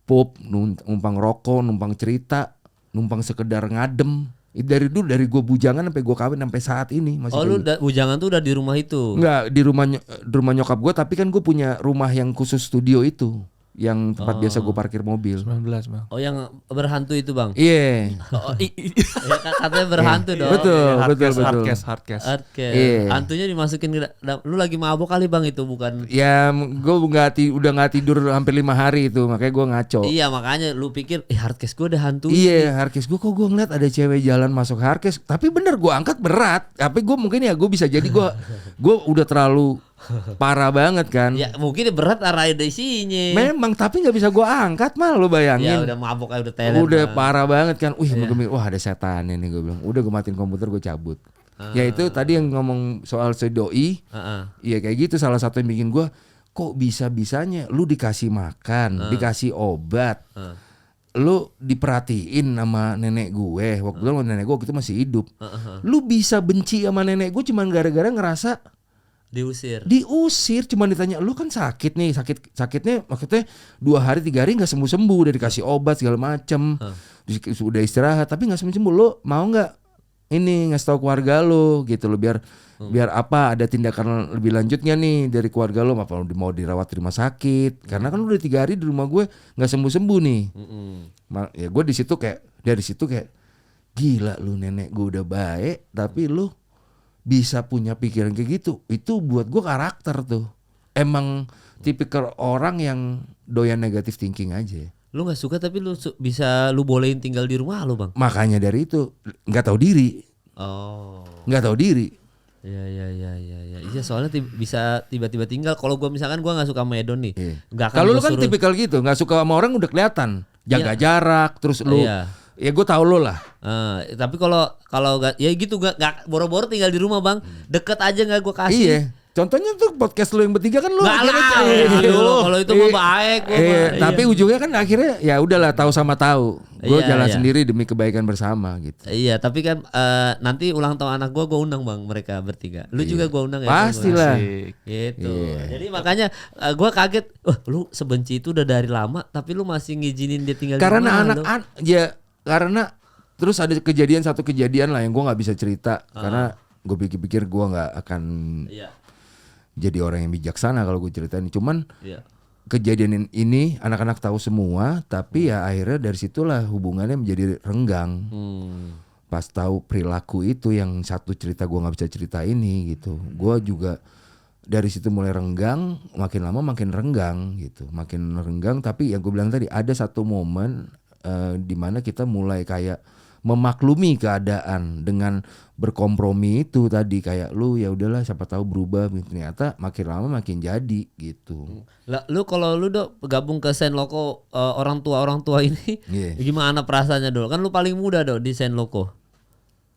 pop, numpang rokok, numpang cerita, numpang sekedar ngadem. Dari dulu, dari gue bujangan sampai gue kawin sampai saat ini masih. Oh lu bujangan tuh udah di rumah itu? Enggak, di rumah nyokap gue, tapi kan gue punya rumah yang khusus studio itu, yang tempat biasa gue parkir mobil. 19 Bang. Oh yang berhantu itu Bang? Iya. Ya, katanya berhantu dong. Betul. Hardcase. Iya. Hantunya dimasukin ke lu lagi mabok kali Bang itu bukan? Ya gue udah nggak tidur hampir 5 hari itu, makanya gue ngaco. Iya makanya lu pikir hardcase gue ada hantu. Iya, hardcase gue kok gue ngeliat ada cewek jalan masuk hardcase, tapi bener gue angkat berat. Tapi gue mungkin ya gue bisa jadi gue udah terlalu parah banget kan. Ya mungkin berat arah ada isinya. Memang, tapi nggak bisa gue angkat mah, lo bayangin. Ya udah mabok udah teler. Udah parah banget kan. Wah ada setan ini, gue bilang. Udah gue matiin komputer, gue cabut. Ya itu tadi yang ngomong soal si doi. Iya kayak gitu, salah satu yang bikin gue kok bisa-bisanya lu dikasih makan, dikasih obat. Lu diperhatiin sama nenek gue. Waktu itu nenek gue waktu itu masih hidup. Lu bisa benci sama nenek gue cuman gara-gara ngerasa diusir, cuma ditanya lu kan sakit nih, sakitnya maksudnya 2 hari 3 hari nggak sembuh, udah dikasih obat segala macem, udah istirahat tapi nggak sembuh, lu mau nggak ini ngasih tahu keluarga lu gitu lo, biar apa ada tindakan lebih lanjutnya nih dari keluarga lu, apa mau dirawat di rumah sakit, karena kan udah 3 hari di rumah gue nggak sembuh nih. Ya gue di situ kayak gila lu, nenek gue udah baik tapi lu bisa punya pikiran kayak gitu. Itu buat gue karakter tuh. Emang tipikal orang yang doyan negative thinking aja. Lu nggak suka tapi bisa lu bolehin tinggal di rumah lu bang. Makanya dari itu nggak tahu diri, Oh. nggak tahu diri. Iya soalnya bisa tiba-tiba tinggal. Kalau gua misalkan gua nggak suka sama Edon nih, Iya. nggak akan Kalau gua lu kan suruh- tipikal gitu, nggak suka sama orang udah kelihatan, jaga Iya. jarak, terus lu, Iya. ya gue tahu lu lah. Tapi kalau nggak, ya gitu nggak boro-boro tinggal di rumah bang, deket aja nggak gua kasih. Iya. Contohnya tuh podcast lu yang bertiga kan lu. Nggak lah, akhirnya- kalau itu mah baik. Gua mah. Tapi ujungnya kan akhirnya ya udahlah tahu sama tahu. Gue Iya, jalan iya. sendiri demi kebaikan bersama gitu. Iya, tapi kan nanti ulang tahun anak gua undang bang mereka bertiga. Lu juga gua undang ya. Pastilah. Asik. Gitu. Iya. Jadi makanya gua kaget, lu sebenci itu udah dari lama, tapi lu masih ngizinin dia tinggal di Karena rumah. lu. anak-anak ya karena terus ada satu kejadian lah yang gue nggak bisa cerita karena gue pikir-pikir gue nggak akan Iya. jadi orang yang bijaksana kalau gue ceritain. Cuman Iya. kejadian ini anak-anak tahu semua, tapi ya akhirnya dari situlah hubungannya menjadi renggang. Pas tahu perilaku itu yang satu cerita gue nggak bisa cerita ini gitu, gue juga dari situ mulai renggang, makin lama makin renggang gitu, makin renggang. Tapi yang gue bilang tadi ada satu momen di mana kita mulai kayak memaklumi keadaan dengan berkompromi itu tadi, kayak lu ya udahlah siapa tahu berubah, ternyata makin lama makin jadi gitu. Lah, lu kalau lu Dok gabung ke Senloko orang tua ini, Iya. gimana perasaannya Dok? Kan lu paling muda Dok di Senloko.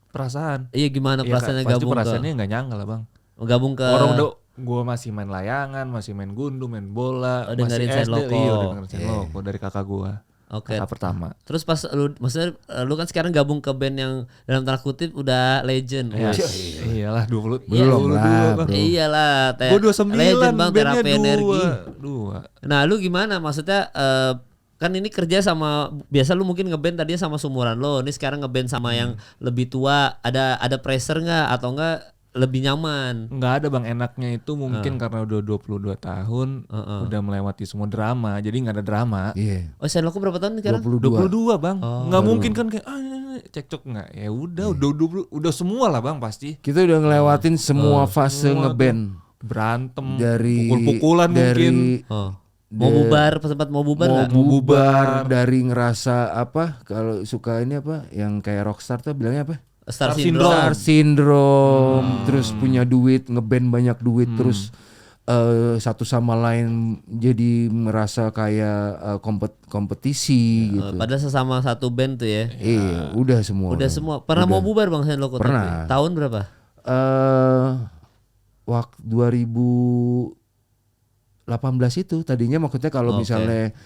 Perasaan. Iya gimana Iya, perasaannya pasti gabung perasaannya nggak nyangka lah bang. gabung ke Orang udah gue masih main layangan, masih main gundu, main bola, Oh, dengerin masih SD, Senloko. iya udah dengerin Senloko dari kakak gue. Oke. Kakak pertama. Terus pas lu maksudnya lu kan sekarang gabung ke band yang dalam tanda kutip udah legend. Ya, Wih. iyalah 20 Belum lah, bro. Iyalah, Gue 29 legend bang, bandnya terapi energi. dua. Nah, lu gimana? Maksudnya kan ini kerja sama, biasa lu mungkin ngeband tadinya sama sumuran lo, ini sekarang ngeband sama yang lebih tua, ada pressure nggak atau enggak lebih nyaman? Nggak ada bang, enaknya itu mungkin karena udah 22 tahun, udah melewati semua drama, jadi nggak ada drama. Iya. Oh, Senloko berapa tahun sekarang? 22. 22 bang, nggak mungkin kan kayak ini cekcok nggak? Ya udah, udah semua lah bang pasti. Kita udah ngelewatin semua fase semua ngeband Berantem, dari pukul-pukulan dari mungkin. Mau bubar, sempat mau bubar mau nggak? bubar, dari ngerasa apa kalau suka ini apa yang kayak rockstar tuh bilangnya apa? Star Star Syndrome. Star syndrome, terus punya duit, ngeband banyak duit, terus satu sama lain jadi merasa kayak kompetisi gitu. Padahal sesama satu band tuh ya. Iya, udah semua. Udah semua. Pernah mau bubar Bang Senloko? Pernah. Tahun berapa? Waktu 2018 itu tadinya maksudnya kalau misalnya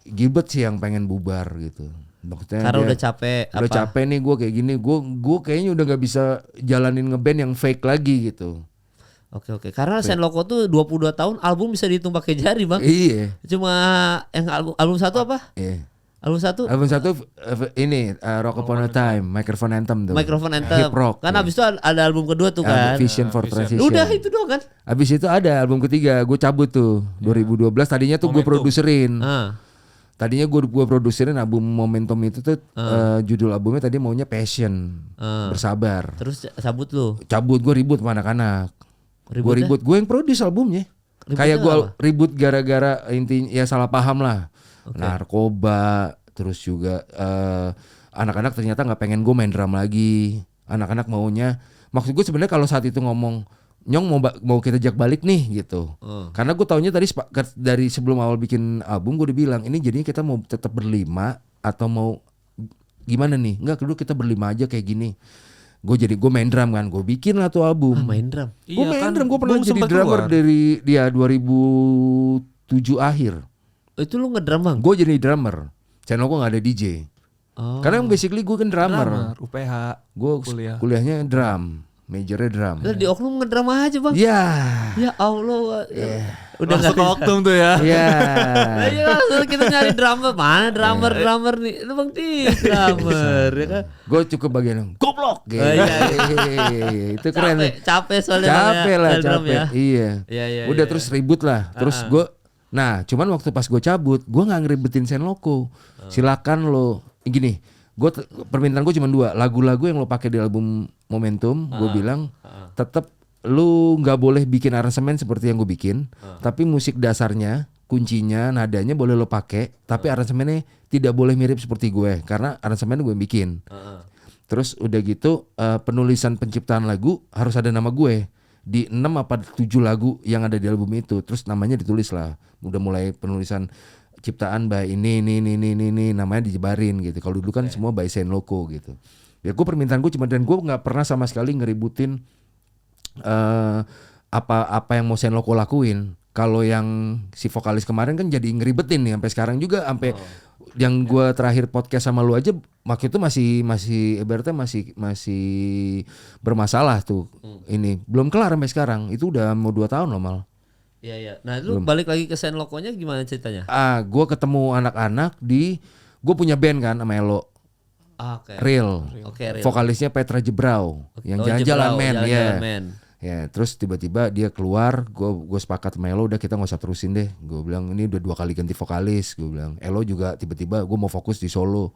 Gilbert sih yang pengen bubar gitu. Maksudnya Karena dia udah capek udah apa? capek nih gue kayak gini, gue kayaknya udah nggak bisa jalanin ngeband yang fake lagi gitu. Oke. Karena Senloko tuh 22 tahun album bisa dihitung pakai jari, Bang. Iya. Cuma yang album satu apa? Iya. Album satu Album satu ini Rock Upon a Time, Microphone Anthem tuh. Microphone Anthem. Hip rock. Kan abis itu ada album kedua tuh kan. Vision for Transition. Udah itu doang kan? Abis itu ada album ketiga, gue cabut tuh 2012. Tadinya tuh gue produserin. Tadinya gue produserin album Momentum itu tuh judul albumnya tadi maunya Passion, bersabar. Terus cabut lu. Cabut, gue ribut sama anak-anak. Gue ribut, gue yang produce albumnya. Ributnya Kayak gue apa? ribut gara-gara intinya ya salah paham lah. Narkoba, terus juga anak-anak ternyata nggak pengen gue main drum lagi. Anak-anak maunya, maksud gue sebenarnya kalau saat itu ngomong Nyong mau kita jak balik nih gitu. Karena gue taunya tadi dari sebelum awal bikin album gue udah bilang ini jadinya kita mau tetap berlima atau mau gimana nih? Enggak, dulu kita berlima aja kayak gini. Gue main drum kan, gue bikin lah tuh album. Main drum. Gue main kan, drum, gue pernah Bung jadi sempet drummer keluar. dari dia 2007 akhir. Itu lu ngedrum Bang? Gue jadi drummer. Channel gue nggak ada DJ. Oh. Karena basically gue kan drummer. UPH. Gue Kuliah. kuliahnya drum, majornya drum. Lah di Oknum ngedrum aja Bang. Ya, Ya Allah. Udah Masuk ke Oknum tuh ya. ya. Nah, iya langsung kita nyari drummer. Mana drummer nih? Itu Bang Ti drummer ya kan. Gue cukup bagian yang goblok. Gitu. Iya. Itu keren. Capek soalnya Capek lah, Bang, ya, drum capek. ya. Iya. Iya, Udah iya, terus ribut lah. Terus gue, nah cuman waktu pas gue cabut, gue nggak ngeribetin Senloko. Silakan lo, gini. Permintaan gue cuma 2 lagu-lagu yang lo pakai di album Momentum. Gue bilang tetap lu nggak boleh bikin aransemen seperti yang gue bikin, tapi musik dasarnya kuncinya, nadanya boleh lo pakai, tapi aransemennya tidak boleh mirip seperti gue karena aransemen gue bikin. Terus udah gitu penulisan penciptaan lagu harus ada nama gue di 6 apa 7 lagu yang ada di album itu. Terus namanya ditulis lah. Udah mulai penulisan ciptaan by ini namanya dijebarin gitu. Kalau dulu kan semua by Sen Loco gitu. Ya gue permintaan gue cuma, dan gue nggak pernah sama sekali ngeributin apa yang mau Sen Loco lakuin. Kalau yang si vokalis kemarin kan jadi ngeribetin nih sampai sekarang juga, sampai yang gue terakhir podcast sama lu aja waktu itu masih ibaratnya masih bermasalah tuh. Ini belum kelar sampai sekarang, itu udah mau 2 tahun loh Mal. Iya. Nah lu balik lagi ke Sen Loco-nya gimana ceritanya? Gue ketemu anak-anak gue punya band kan sama Elo. Real. Real. Vokalisnya Petra Jebrau yang jalan-jalan men ya. Ya, terus tiba-tiba dia keluar, gue sepakat sama Elo, udah kita nggak usah terusin deh. Gue bilang ini udah 2 kali ganti vokalis. Gue bilang Elo juga tiba-tiba gue mau fokus di solo,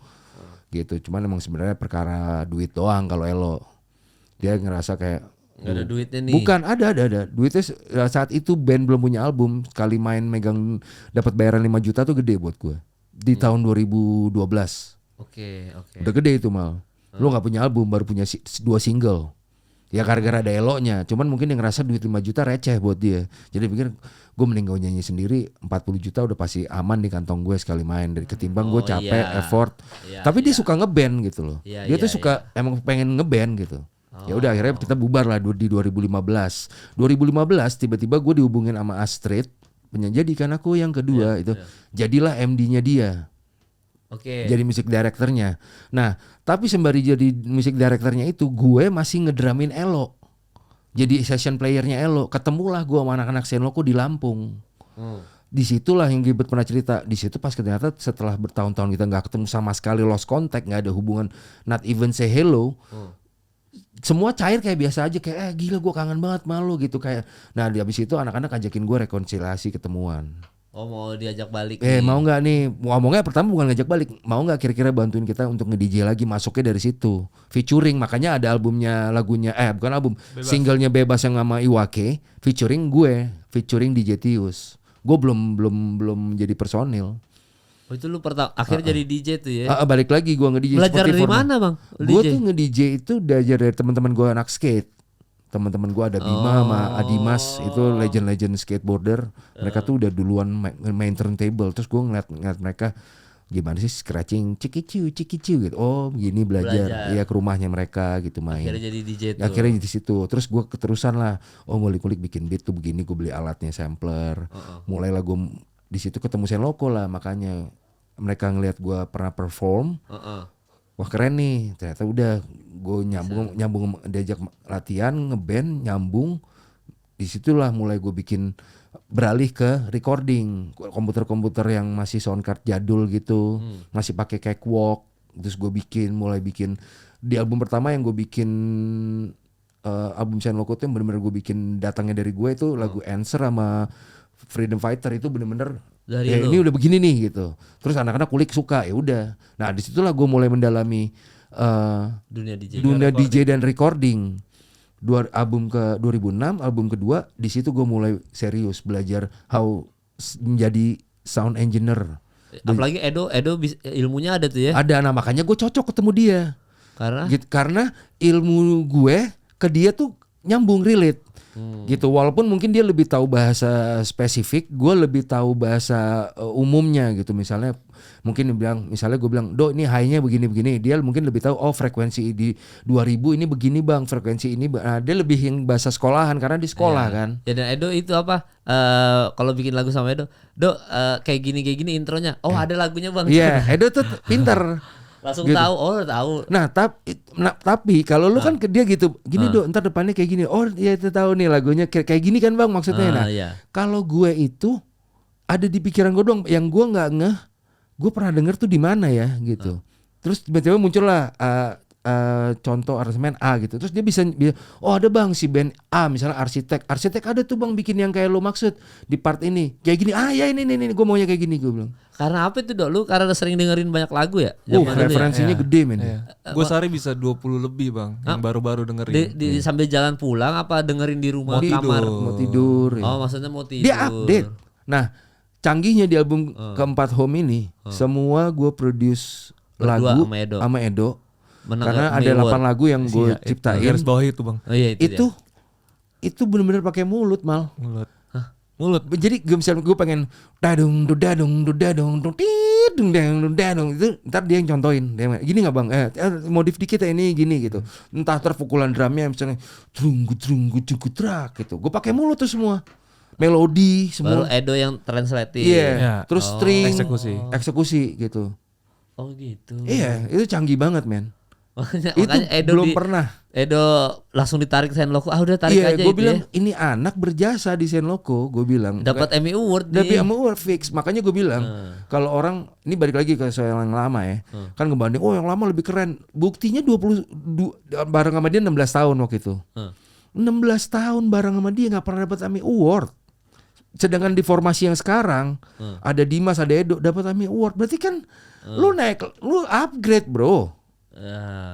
gitu. Cuman emang sebenarnya perkara duit doang kalau Elo. Dia ngerasa kayak nggak ada duitnya nih. Bukan, ada duitnya. Saat itu band belum punya album, sekali main megang dapat bayaran 5 juta tuh gede buat gue. Di tahun 2012. Oke. Udah gede itu Mal. Lo nggak punya album, baru punya 2 single. Ya gara-gara ada Elonya, cuman mungkin dia ngerasa duit 5 juta receh buat dia. Jadi pikir gue mending gue nyanyi sendiri, 40 juta udah pasti aman di kantong gue sekali main, dari ketimbang gue capek, effort. Tapi dia suka ngeband gitu loh. Dia tuh suka emang pengen ngeband gitu. Ya udah akhirnya kita bubar lah di 2015. 2015 tiba-tiba gue dihubungin sama Astrid, jadikan aku yang kedua itu. Jadilah MD-nya dia. Jadi musik directornya. Nah, tapi sembari jadi musik directornya itu, gue masih ngedramin Elo. Jadi session playernya Elo. Ketemulah gue sama anak-anak Sen Loco di Lampung. Disitulah yang Gilbert pernah cerita. Di situ pas ternyata setelah bertahun-tahun kita nggak ketemu sama sekali, lost contact, nggak ada hubungan, not even say hello. Semua cair kayak biasa aja, kayak gila gue kangen banget malu gitu kayak. Nah, di habis itu anak-anak ajakin gue rekonsiliasi ketemuan. Oh mau diajak balik mau nggak nih? Ngomongnya pertama bukan ngajak balik, mau nggak kira-kira bantuin kita untuk nge-DJ lagi, masuknya dari situ. Featuring, makanya ada albumnya, lagunya bukan album, singlenya Bebas yang sama Iwake, featuring gue, featuring DJ Tius. Gue belum jadi personil. Oh itu lu akhirnya jadi DJ tuh ya? Balik lagi gue nge-DJ. Belajar dari mana bang? Gue tuh nge-DJ itu belajar dari teman-teman gue anak skate. Teman-teman gue ada Bima sama Adimas, itu legend-legend skateboarder. Mereka tuh udah duluan main turntable. Terus gue ngeliat mereka gimana sih scratching cikicu gitu. Oh begini belajar. Iya ke rumahnya mereka gitu main. Akhirnya jadi DJ tuh. Akhirnya di situ. Terus gue keterusan lah. Oh ngulik-ngulik bikin beat tuh begini. Gue beli alatnya, sampler. Mulailah gue di situ ketemu Sen Loco lah. Makanya mereka ngeliat gue pernah perform. Wah keren nih, ternyata udah gue nyambung diajak latihan ngeband, nyambung. Disitulah mulai gue bikin, beralih ke recording, komputer yang masih soundcard jadul gitu, masih pakai cakewalk. Terus gue mulai bikin di album pertama yang gue bikin, album Sen Loco tuh yang bener-bener gue bikin datangnya dari gue itu lagu Answer sama Freedom Fighter. Itu bener-bener ini udah begini nih gitu. Terus anak-anak kulik suka, ya udah. Nah disitulah gue mulai mendalami dunia DJ dan recording. Album ke 2006, album kedua, di situ gue mulai serius belajar how menjadi sound engineer. Apalagi Edo ilmunya ada tuh ya? Ada, nah makanya gue cocok ketemu dia. Karena ilmu gue ke dia tuh nyambung, relate. Gitu, walaupun mungkin dia lebih tahu bahasa spesifik, gue lebih tahu bahasa umumnya gitu. Misalnya mungkin misalnya gue bilang, "Do, ini high-nya begini-begini." Dia mungkin lebih tahu, oh frekuensi di 2000 ini begini bang, frekuensi ini. Nah, dia lebih yang bahasa sekolahan karena di sekolah kan. Ya, dan Edo itu apa? Kalau bikin lagu sama Edo, kayak gini intronya. Oh ada lagunya bang. Iya, Edo tuh pinter. Langsung gitu. tahu. Nah, tapi kalau lu kan ke dia gitu, gini Do, ntar depannya kayak gini. Oh, ya itu tahu nih lagunya kayak gini kan bang maksudnya. Nah, kalau gue itu ada di pikiran gue doang, yang gue nggak ngeh, gue pernah denger tuh di mana ya gitu. Terus tiba-tiba muncul lah contoh aransemen A gitu. Terus dia bisa oh ada bang si band A misalnya arsitek ada tuh bang bikin yang kayak lo maksud di part ini kayak gini. Ya ini gue maunya kayak gini, gue bilang. Karena apa itu Dok? Lu karena sering dengerin banyak lagu ya? Referensinya gede men. Gue sehari bisa 20 lebih bang yang baru-baru dengerin. Sambil jalan pulang apa dengerin di rumah mau kamar? Tidur. Mau tidur. Oh maksudnya mau tidur. Dia update. Nah canggihnya di album keempat Home ini, semua gue produce Berdua lagu sama Edo. sama Edo. Menang Karena Grammy ada 8 Award. lagu yang gue ciptain. Garis bawah itu bang. Oh iya itu. Itu bener-bener pakai mulut mal. Mulut. Jadi misalnya gue pengen dadung dudadung dudadung dudadung dudadung itu ntar dia yang contoin. Dia gini nggak bang? Modif dikit ya ini gini gitu. Entah terpukulan drumnya misalnya trunggu cukutrak gitu. Gue pakai mulut tuh semua. Melodi Baru semua. Edo yang translating. Iya. Ya. Terus string Eksekusi. gitu. Oh gitu. Iya, itu canggih banget men. Makanya Itu Edo belum pernah. Edo langsung ditarik Senloko. Udah tarik Iya, aja gue itu bilang ya. ini anak berjasa di Senloko. Gue bilang Dapat Emmy Award Tapi nih. Emmy Award fix. Makanya gue bilang kalau orang ini balik lagi ke soal yang lama ya. Kan ngebanding yang lama lebih keren. Buktinya bareng sama dia 16 tahun waktu itu. 16 tahun bareng sama dia nggak pernah dapat Emmy Award. Sedangkan di formasi yang sekarang ada Dimas, ada Edo dapat Emmy Award. Berarti kan lu upgrade bro.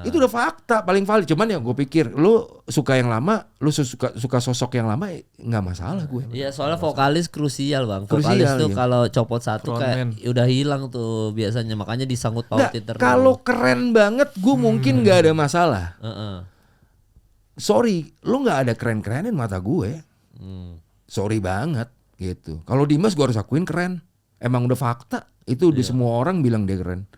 Itu udah fakta paling valid. Cuman ya gue pikir lu suka yang lama, lu suka sosok yang lama nggak masalah gue. Iya soalnya vokalis krusial bang. Krusial, Vokalis tuh iya. kalau copot satu Frontman. kayak udah hilang tuh biasanya. Makanya disangkut Nggak, pautin terus. kalau keren banget gue mungkin nggak ada masalah. Sorry, lu nggak ada keren-kerenin mata gue. Sorry banget gitu. Kalau Dimas gue harus akuin keren. Emang udah fakta. Itu udah semua orang bilang dia keren.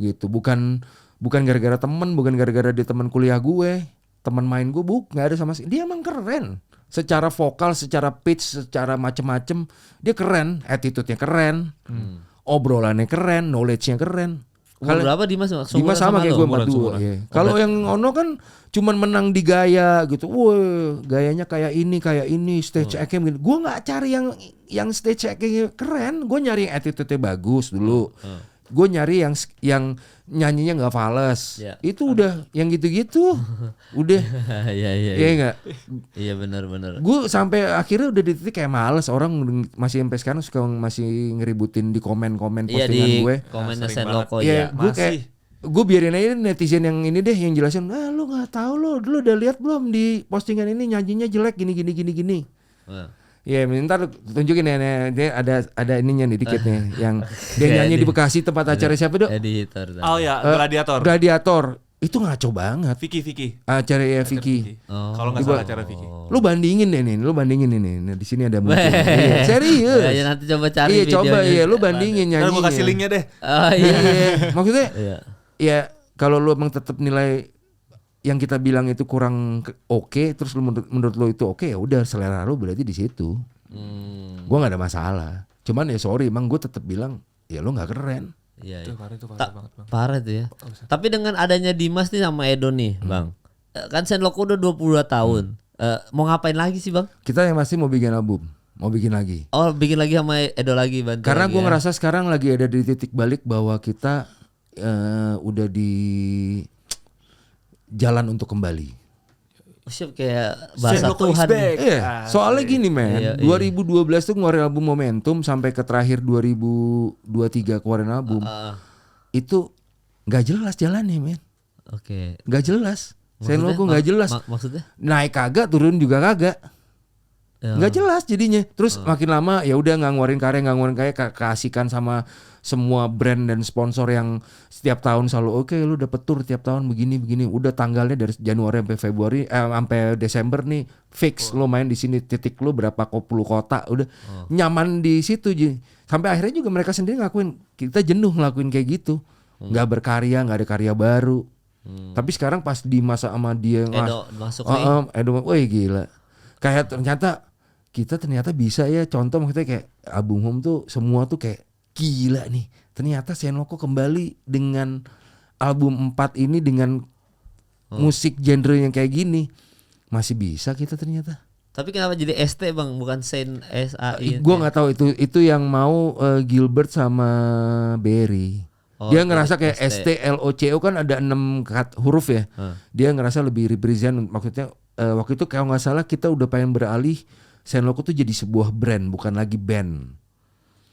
Gitu. Bukan gara-gara temen, bukan gara-gara dia teman kuliah gue, teman main gue, nggak ada sama sekali. Dia emang keren. Secara vokal, secara pitch, secara macem-macem, dia keren. Attitude-nya keren, obrolannya keren, knowledge-nya keren. Umur berapa Dimas? Dimas sama kayak gue 42. Iya. Kalau yang Ono kan cuman menang di gaya gitu. Wah, gayanya kayak ini, stage act-nya begini. Gue nggak cari yang stage act-nya keren. Gue nyari yang attitude-nya bagus dulu. Gue nyari yang nyanyinya nggak fales. Itu udah yang gitu-gitu. Udah. Iya nggak. Iya benar-benar. Gue sampai akhirnya udah di titik kayak males. Orang masih sampai sekarang suka masih ngeributin di komen-komen Iya postingan di gue. komennya Sering Senloko Iya, ya. gue kayak gue biarin aja netizen yang ini deh yang jelasin. Lu nggak tahu lu udah lihat belum di postingan ini nyanyinya jelek gini. Iya, ntar tunjukin ya, dia ada ininya nih dikit nih yang dia nyanyi di Bekasi tempat acara siapa dok? Editor. Oh ya, Gladiator. Itu ngaco banget. Vicky. Acara ya Vicky. Kalau nggak salah acara Vicky. Lu bandingin deh nih, Nah, di sini ada mungkin. Iya, serius. Ya nanti coba cari Iya, videonya. coba iya, lu bandingin nyanyinya. Gue kasih linknya deh. Oh iya. Maksudnya Iya. ya kalau lu emang tetap nilai yang kita bilang itu kurang oke, terus lu menurut lu itu oke, ya udah selera lu berarti di situ. Gua nggak ada masalah. Cuman ya sorry, emang gue tetap bilang ya lu nggak keren. Iya. Itu parah banget bang. Parah tuh ya. Tapi dengan adanya Dimas nih sama Edo nih, Bang. Kan Senloko udah 22 tahun. Mau ngapain lagi sih, Bang? Kita yang masih mau bikin album, mau bikin lagi. Oh, bikin lagi sama Edo lagi bantu. Karena lagi gue ya. ngerasa sekarang lagi ada di titik balik bahwa kita udah di jalan untuk kembali. Siap kayak bahasa Senloko Tuhan. is back. Iya, soalnya gini Iya, men, 2012 tuh ngeluarin album Momentum sampai ke terakhir 2023 keluarin album. Itu nggak jelas jalannya men, Oke. nggak jelas. Senloko nggak jelas. Maksudnya? Naik kagak, turun juga kagak. Ya. Nggak jelas jadinya. Terus makin lama ya udah nggak ngeluarin karya, keasikan sama semua brand dan sponsor yang setiap tahun selalu oke, lu dapet tour tiap tahun begini. Udah tanggalnya dari Januari sampai Februari sampai Desember nih fix lu main di sini, titik lu berapa puluh kota, udah nyaman di situ. Sampai akhirnya juga mereka sendiri ngakuin kita jenuh ngelakuin kayak gitu. Nggak berkarya, nggak ada karya baru. Tapi sekarang pas di masa sama dia Edo masuk nih. Edo, woi gila. Kayak kita ternyata bisa ya, contoh maksudnya kayak album Home tuh semua tuh kayak gila nih. Ternyata Senloko kembali dengan album 4 ini dengan musik genre yang kayak gini. Masih bisa kita ternyata. Tapi kenapa jadi ST, Bang, bukan Saint SAI? Gua nggak tahu itu yang mau Gilbert sama Berry. Oh, Dia ngerasa kayak ST. STLOCO kan ada 6 huruf ya. Dia ngerasa lebih represent, maksudnya waktu itu kalau nggak salah kita udah pengen beralih Senloko tuh jadi sebuah brand, bukan lagi band.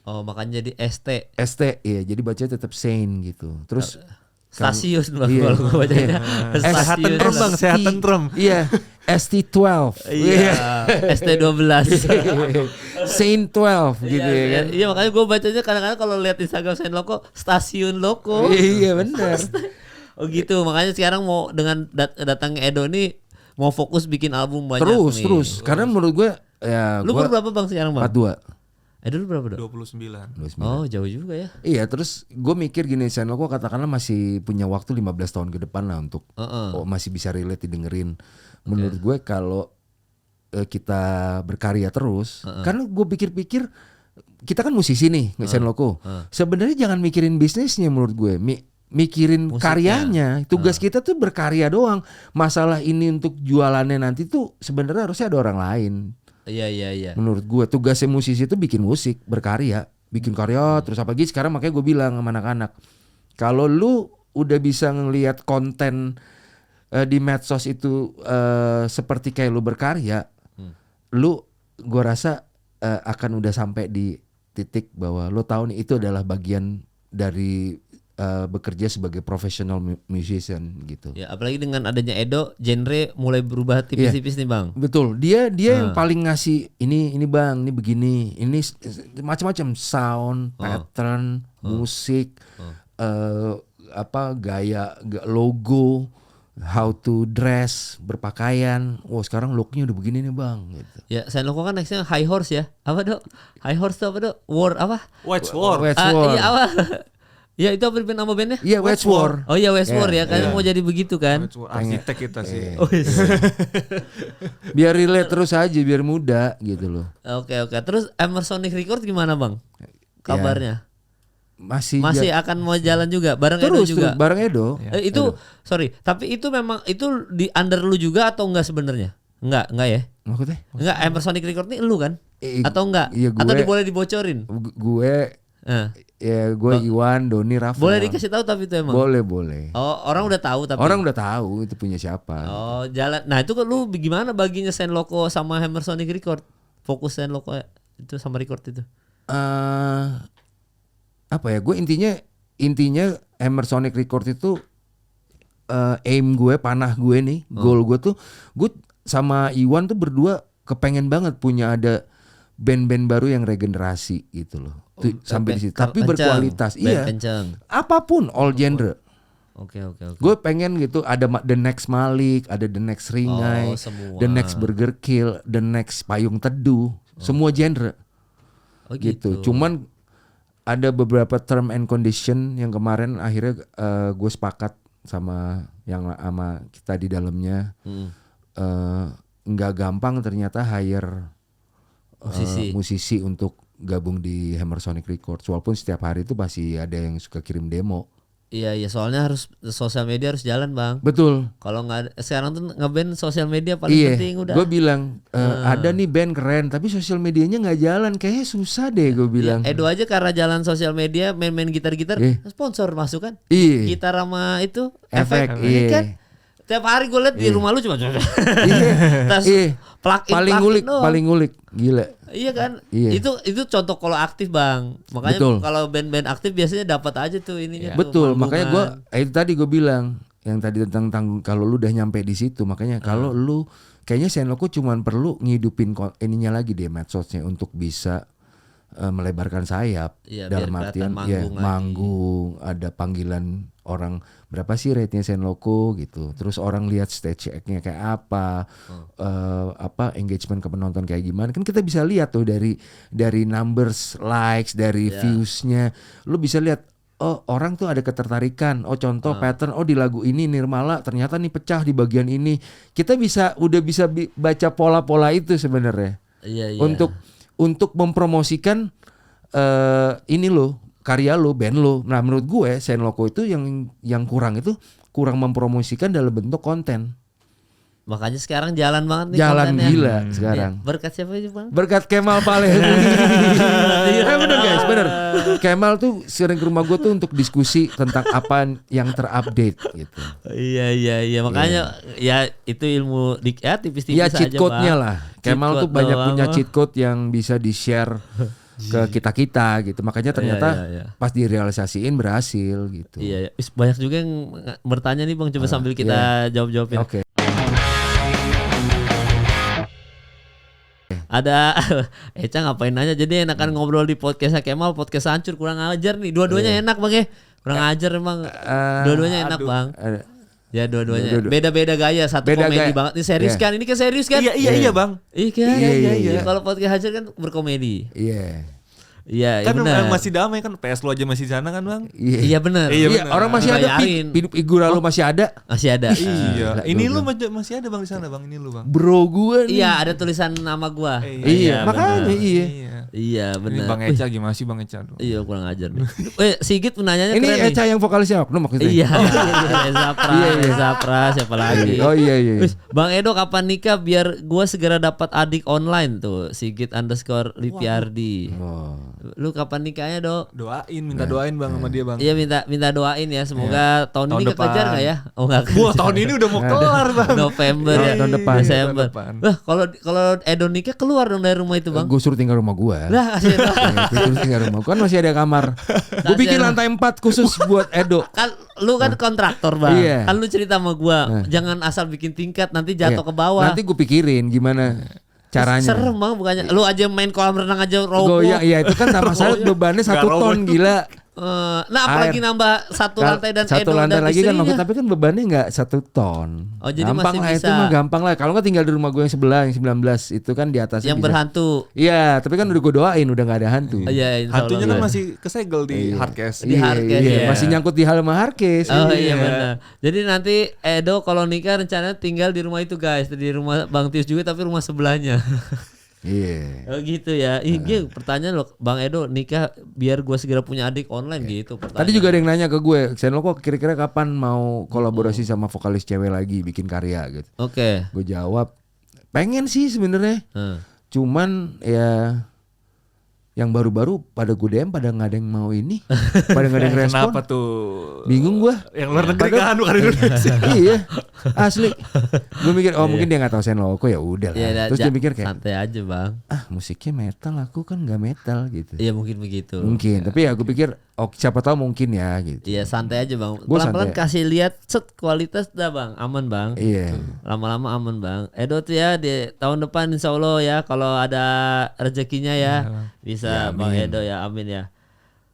Oh, makanya jadi ST. ST ya, jadi bacanya tetap Saint gitu. Terus Stasiun bang, Iya. kalau gue bacanya. Sehat tentrem bang, sehat tentrem. Iya, ST12. Iya, ST12. Saint 12 gitu ya kan. Iya, makanya gue bacanya kadang-kadang kalau lihat Instagram Saint Loko, stasiun Loko. Iya benar. Oh gitu, makanya sekarang mau dengan datangnya Edo nih mau fokus bikin album banyak nih. Terus. Karena menurut gue ya Lu gua berapa bang sekarang bang? 42. Edo lu berapa dong? 29. Oh jauh juga ya. Iya, terus gue mikir gini, Saint Loko katakanlah masih punya waktu 15 tahun ke depan lah untuk masih bisa relate didengerin. Menurut gue kalau kita berkarya terus, karena gue pikir-pikir kita kan musisi nih, Saint Loko. Sebenarnya jangan mikirin bisnisnya menurut gue, mikirin Musiknya. karyanya. Tugas kita tuh berkarya doang. Masalah ini untuk jualannya nanti tuh sebenarnya harusnya ada orang lain. Iya. Menurut gue tugasnya musisi itu bikin musik, berkarya, bikin karya. Terus apalagi sekarang makanya gue bilang sama anak-anak, kalau lu udah bisa ngelihat konten di medsos itu seperti kayak lu berkarya, lu gue rasa akan udah sampai di titik bahwa lu tahu nih itu adalah bagian dari bekerja sebagai professional musician gitu. Ya apalagi dengan adanya Edo, genre mulai berubah tipis-tipis nih bang. Betul, dia yang paling ngasih ini bang, ini begini, ini macam-macam sound, pattern, musik, gaya, logo, how to dress, berpakaian. Wow sekarang looknya udah begini nih bang. Gitu. Ya Saint Loko kan nextnya High Horse ya. Apa dok? High Horse tuh apa dok? War apa? Watch War. Iya apa? Ya itu apa nama bandnya? Iya Watch War. Oh iya Watch War ya, kan mau jadi begitu kan? Arsitek kita sih. Biar relate terus aja, biar muda gitu loh. Oke. Terus Emersonic Record gimana bang? Kabarnya? Masih akan mau jalan juga bareng Edo juga. Terus bareng Edo. Sorry, tapi itu memang itu di under lu juga atau enggak sebenarnya? Enggak ya? Maksudnya? Enggak, Emersonic Record nih lu kan? Atau enggak? Iya, Atau boleh dibocorin? Gue Iwan, Doni, Rafa. Boleh dikasih tahu tapi itu emang? Boleh. Oh, orang udah tahu tapi. Orang udah tahu itu punya siapa. Oh, jalan. Nah, itu kan lu gimana baginya Saint Loko sama Emersonic Record? Fokus Saint Loko itu sama record itu. Apa ya? Gue intinya Emersonic Record itu aim gue, panah gue nih, goal gue tuh, gue sama Iwan tuh berdua kepengen banget punya ada band-band baru yang regenerasi gitu loh. Sampai di situ. Tapi berkualitas. Iya. Kenceng. Apapun, all genre. Oke. Gue pengen gitu ada The Next Malik, ada The Next Ringai, semua. The Next Burger Kill, The Next Payung Teduh, semua genre. Oh gitu. Cuman ada beberapa term and condition yang kemarin akhirnya gue sepakat sama kita di dalamnya. Nggak gampang ternyata hire musisi untuk gabung di Emersonic Records, walaupun setiap hari itu masih ada yang suka kirim demo. Iya, soalnya harus sosial media harus jalan bang. Betul. Kalau nggak sekarang tuh ngeband sosial media paling penting udah. Gue bilang ada nih band keren, tapi sosial medianya nggak jalan, kayaknya susah deh gue bilang. Edo aja karena jalan sosial media, main gitar-gitar, sponsor masuk kan? Iya. Gitar sama itu efek, kan? Tiap hari gue liat di rumah lu cuma paling ngulik, gila. Iya kan, itu contoh kalau aktif bang. Makanya kalau band-band aktif biasanya dapat aja tuh ininya. Betul, makanya gue itu tadi gue bilang yang tadi tentang kalau lu udah nyampe di situ, makanya kalau lu kayaknya Saint Loko cuman perlu ngidupin ininya lagi deh medsosnya untuk bisa melebarkan sayap, dalam artian manggung, ada panggilan orang berapa sih rate-nya Saint Loko gitu, terus orang lihat stage act-nya kayak apa, engagement ke penonton kayak gimana, kan kita bisa lihat tuh dari numbers likes, dari views-nya, lu bisa lihat orang tuh ada ketertarikan, contoh pattern, di lagu ini Nirmala ternyata nih pecah di bagian ini, kita udah bisa baca pola-pola itu sebenarnya, untuk mempromosikan ini lo, karya lo, band lo. Nah menurut gue Saint Loko itu yang kurang mempromosikan dalam bentuk konten. Makanya sekarang jalan banget nih jalan kontennya. Gila sekarang. Berkat siapa aja bang? Berkat Kemal Palevi. Bener guys, bener. Kemal tuh sering ke rumah gue tuh untuk diskusi tentang apa yang terupdate gitu. Iya. Makanya ya itu ilmu tipis-tipis ya, aja cheat code-nya lah. Kemal tuh banyak punya cheat code yang bisa di-share ke kita gitu. Makanya ternyata Iya. pas direalisasiin berhasil gitu. Iya, banyak juga yang bertanya nih Bang, coba sambil kita jawab-jawabin. Oke. Ada Eca ngapain nanya, jadi enakan ngobrol di podcastnya Kemal, podcast hancur kurang ajar nih. Dua-duanya enak Bang ya. Kurang ajar emang. Dua-duanya enak Bang. Ya dua-duanya beda-beda gaya, satu Beda komedi gaya. banget. Ini serius kan? Ini kan serius kan? Iya Bang. Iya kan? Iya. Kalau podcast hancur kan berkomedi. Iya. Iya, Kan benar. masih damai kan, PS lu aja masih di sana kan Bang? Iya benar. Iya, Iya, benar. orang masih ada Dibayarin. hidup Igura lu masih ada. Masih ada. Iya. Lah, Ini gua lu masih ada Bang di sana Bang, ini lu Bang. Bro gue nih. Iya, ada tulisan nama gua. Iya, makanya benar. iya. Iya, Ini benar. Bang Eca gimana sih Bang Eca? Aduh. Iya, kurang ajar nih. Sigit penanyanya Ini keren nih. Eca yang vokalisnya Oknum maksudnya. Iya, Reza Pra, siapa lagi? Oh iya. Wis, Bang Edo kapan nikah biar gua segera dapat adik online tuh, Sigit_Lipiardi. Oh. Lu kapan nikahnya, Dok? Minta doain Bang sama dia Bang. Iya, minta doain ya, semoga tahun Tahun ini kekejar depan. enggak ya? Oh, enggak kekejar. Wah, tahun ini udah mau kelar Bang. November ya, tahun depan. Desember. Tahun depan. Lah, kalau Edo nikah keluar dong dari rumah itu, Bang. Gue suruh tinggal rumah gue. Lah, kasihan dong. Gue suruh tinggal rumah. Kan masih ada kamar. Gue bikin lantai 4 khusus buat Edo. Kan lu kan kontraktor Bang. Iya. Kan lu cerita sama gua, jangan asal bikin tingkat nanti jatuh Iya. ke bawah. Nanti gue pikirin gimana caranya. Serem Bang, bukannya lu aja main kolam renang aja roboh. Goyang, iya itu kan sama saya bebannya 1 ton gila. Nah apalagi Air. nambah satu lantai dan satu Edo lantai dan lagi kan istrinya. maksud, tapi kan bebannya nggak 1 ton. Oh, jadi gampang masih lah itu bisa. mah gampang lah. Kalau nggak tinggal di rumah gue yang sebelah yang 19 itu kan di atasnya yang bisa. berhantu. Iya, tapi kan udah gue doain udah nggak ada hantu. Oh, iya, insya Hantunya Allah. kan masih kesegel di hardcase. Di hardcase, iya, ya. masih nyangkut di halaman hardcase. Oh iya benar. Jadi nanti Edo kalau nikah rencananya tinggal di rumah itu guys, di rumah Bang Tius juga tapi rumah sebelahnya. Iya. Oh gitu ya. Iya pertanyaan loh, Bang Edo nikah biar gue segera punya adik online gitu pertanyaan. Tadi juga ada yang nanya ke gue, Senlo kok kira-kira kapan mau kolaborasi sama vokalis cewek lagi bikin karya gitu. Oke. Gue jawab, pengen sih sebenarnya. Cuman ya yang baru-baru pada gue DM pada nggak ada yang mau ini, pada nggak ada yang respon. Kenapa tuh? Bingung gue. Yang luar negeri kan bukan Indonesia. Iya, asli. Gue mikir, oh mungkin dia nggak tahu Senloko ya udah lah. Iya, Terus dia mikir kayak, santai aja Bang. musiknya metal, aku kan nggak metal gitu. Iya mungkin begitu. Mungkin, tapi ya gue pikir, oh siapa tahu mungkin ya gitu. Iya santai aja Bang. Gua Pelan-pelan santai. kasih lihat kualitas dah Bang. Aman Bang. Iya. Lama-lama aman Bang. Edo tuh ya di tahun depan insya Allah ya kalau ada rezekinya ya bisa Bang Edo ya, amin ya.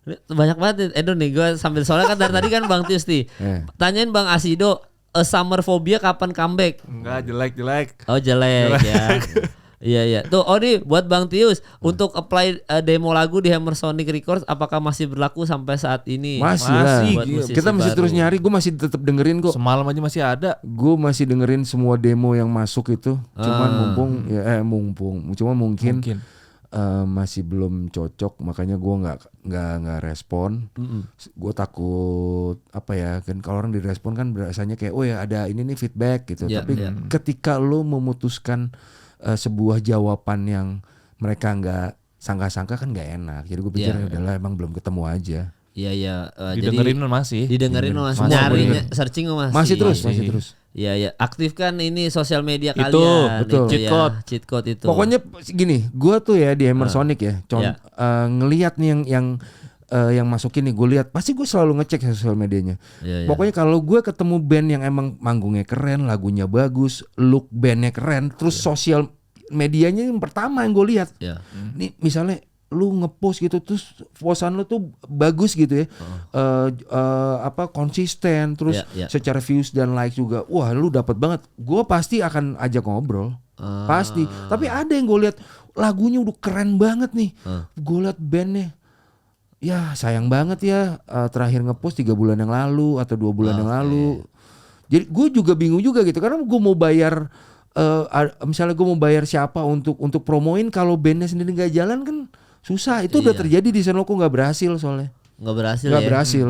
Ini banyak banget nih, Edo nih gue sambil soalnya kan dari tadi kan Bang Tius nih. Tanyain Bang Asido, summer phobia kapan comeback? Enggak, jelek. Oh jelek ya. Iya. Tuh, oh nih buat Bang Tius untuk apply demo lagu di Hammer Sonic Records apakah masih berlaku sampai saat ini? Masih lah. Buat musisi Kita masih baru. terus nyari. Gue masih tetap dengerin kok. Semalam aja masih ada. Gue masih dengerin semua demo yang masuk itu. Cuman cuma mungkin masih belum cocok. Makanya gue nggak respon. Gue takut apa ya? Kan kalau orang direspon kan biasanya kayak oh ya ada ini nih feedback gitu. Iya, Tapi iya. ketika lo memutuskan sebuah jawaban yang mereka nggak sangka-sangka kan nggak enak. Jadi gue pikir Iya. udahlah emang belum ketemu aja. Iya. Didengerin masih. Didengerin mas, Masih nyarinya searching masih. Masih terus. Iya. Aktifkan ini sosial media Itu, kalian. betul. Itu Cheat ya, code. cheat code itu. Pokoknya gini, gue tuh ya di Hammer Sonic ya, Iya. ngelihat nih yang masukin nih, gue lihat pasti gue selalu ngecek sosial medianya. Iya. Pokoknya kalau gue ketemu band yang emang manggungnya keren, lagunya bagus, look bandnya keren, terus sosial medianya yang pertama yang gue lihat. Iya. Nih misalnya lu ngepost gitu terus posan lu tuh bagus gitu ya, konsisten, terus Iya. secara views dan like juga, wah lu dapat banget. Gue pasti akan ajak ngobrol, pasti. Tapi ada yang gue lihat lagunya udah keren banget nih, gue lihat bandnya, ya sayang banget ya terakhir ngepost 3 bulan yang lalu atau 2 bulan yang lalu. Jadi gue juga bingung juga gitu karena gue mau bayar. Misalnya gue mau bayar siapa untuk promoin kalau bandnya sendiri nggak jalan kan susah. Itu udah terjadi di Senloko nggak berhasil soalnya. Nggak berhasil Nggak ya. berhasil.